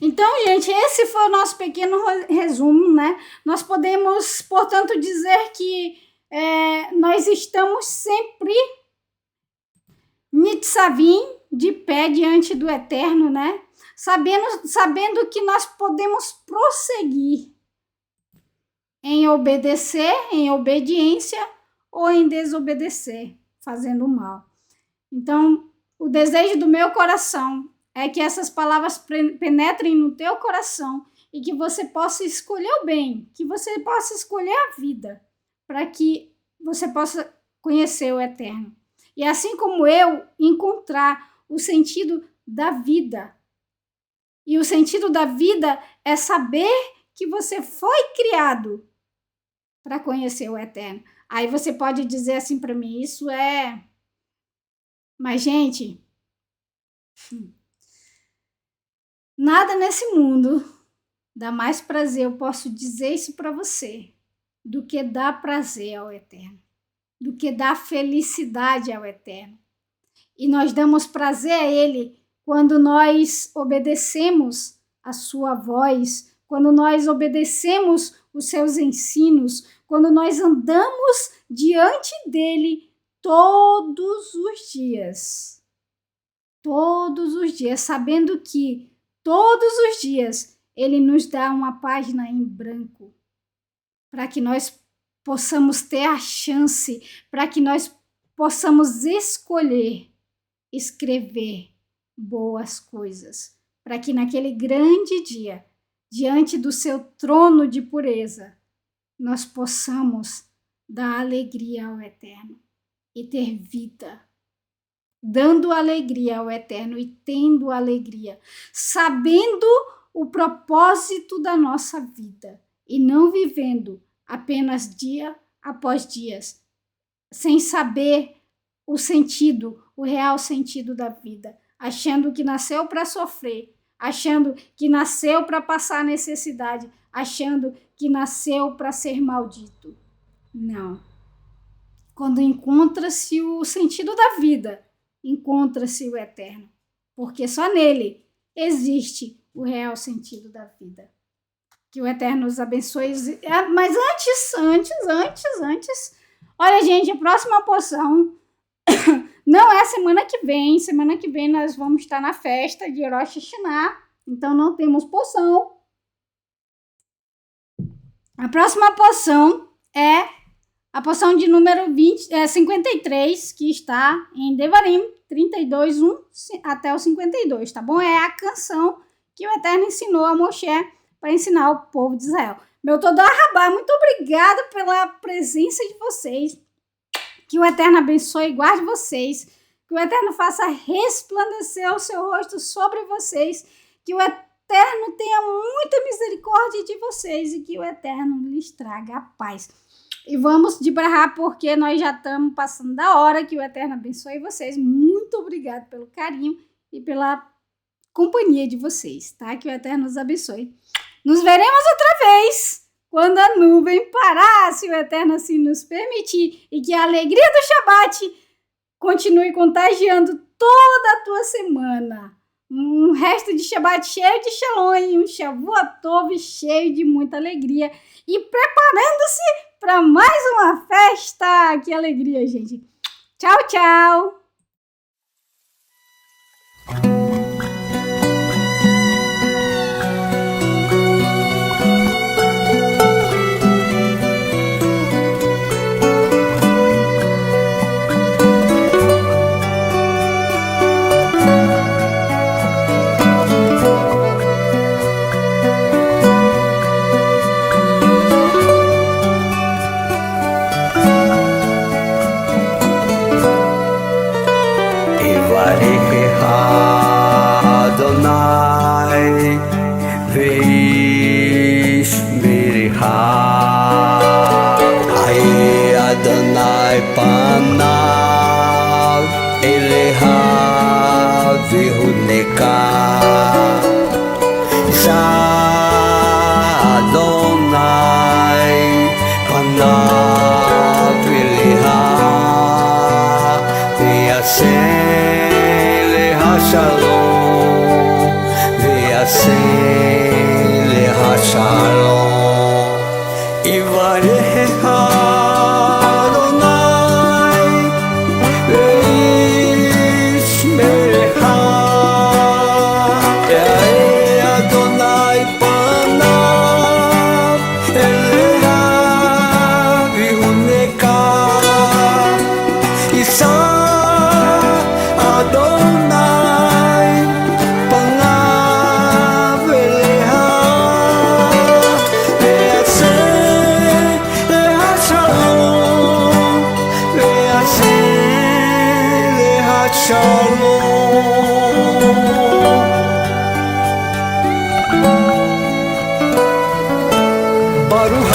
Então, gente, esse foi o nosso pequeno resumo, né? Nós podemos, portanto, dizer que nós estamos sempre nitzavim, de pé diante do Eterno, né? Sabendo que nós podemos prosseguir em obedecer, em obediência ou em desobedecer, fazendo mal. Então, o desejo do meu coração é que essas palavras penetrem no teu coração e que você possa escolher o bem, que você possa escolher a vida, para que você possa conhecer o Eterno. E assim como eu, encontrar o sentido da vida. E o sentido da vida é saber que você foi criado para conhecer o Eterno. Aí você pode dizer assim para mim, isso é... Mas, gente, nada nesse mundo dá mais prazer, eu posso dizer isso para você, do que dar prazer ao Eterno, do que dar felicidade ao Eterno. E nós damos prazer a Ele quando nós obedecemos a sua voz, quando nós obedecemos os seus ensinos, quando nós andamos diante dele todos os dias, sabendo que todos os dias ele nos dá uma página em branco para que nós possamos ter a chance, para que nós possamos escolher escrever boas coisas, para que naquele grande dia, diante do seu trono de pureza, nós possamos dar alegria ao Eterno e ter vida, dando alegria ao Eterno e tendo alegria, sabendo o propósito da nossa vida e não vivendo apenas dia após dia, sem saber o sentido, o real sentido da vida, achando que nasceu para sofrer, achando que nasceu para passar necessidade, achando que nasceu para ser maldito. Não. Quando encontra-se o sentido da vida, encontra-se o Eterno, porque só nele existe o real sentido da vida. Que o Eterno nos abençoe. Mas antes, olha, gente, a próxima porção não é semana que vem. Semana que vem nós vamos estar na festa de Rosh Hashanah, então não temos porção. A próxima porção é a porção de número 53, que está em Devarim 32, 1 até o 52, tá bom? É a canção que o Eterno ensinou a Moshe para ensinar o povo de Israel. Meu Todá Rabá, muito obrigada pela presença de vocês. Que o Eterno abençoe e guarde vocês. Que o Eterno faça resplandecer o seu rosto sobre vocês. Que o Eterno tenha muita misericórdia de vocês e que o Eterno lhes traga a paz. E vamos de brahá, porque nós já estamos passando da hora. Que o Eterno abençoe vocês. Muito obrigado pelo carinho e pela companhia de vocês, tá? Que o Eterno nos abençoe. Nos veremos outra vez quando a nuvem parar, se o Eterno assim nos permitir, e que a alegria do Shabat continue contagiando toda a tua semana. Um resto de Shabat cheio de Shalom e um Shavuot Tov cheio de muita alegria. E preparando-se para mais uma festa. Que alegria, gente. Tchau, tchau. Adonai veish miriha Ay Adonai panav eleha vihuneka Adonai panav eleha v'yasem shalom, ve'aseh lecha shalom, Yivarechecha Adonai ve'yishmerecha, Ya'er Adonai panav elecha v'yihuneka, Yisa Adonai panav elecha, ve'yaseh lecha shalom, ve'yaseh lecha shalom. Baruch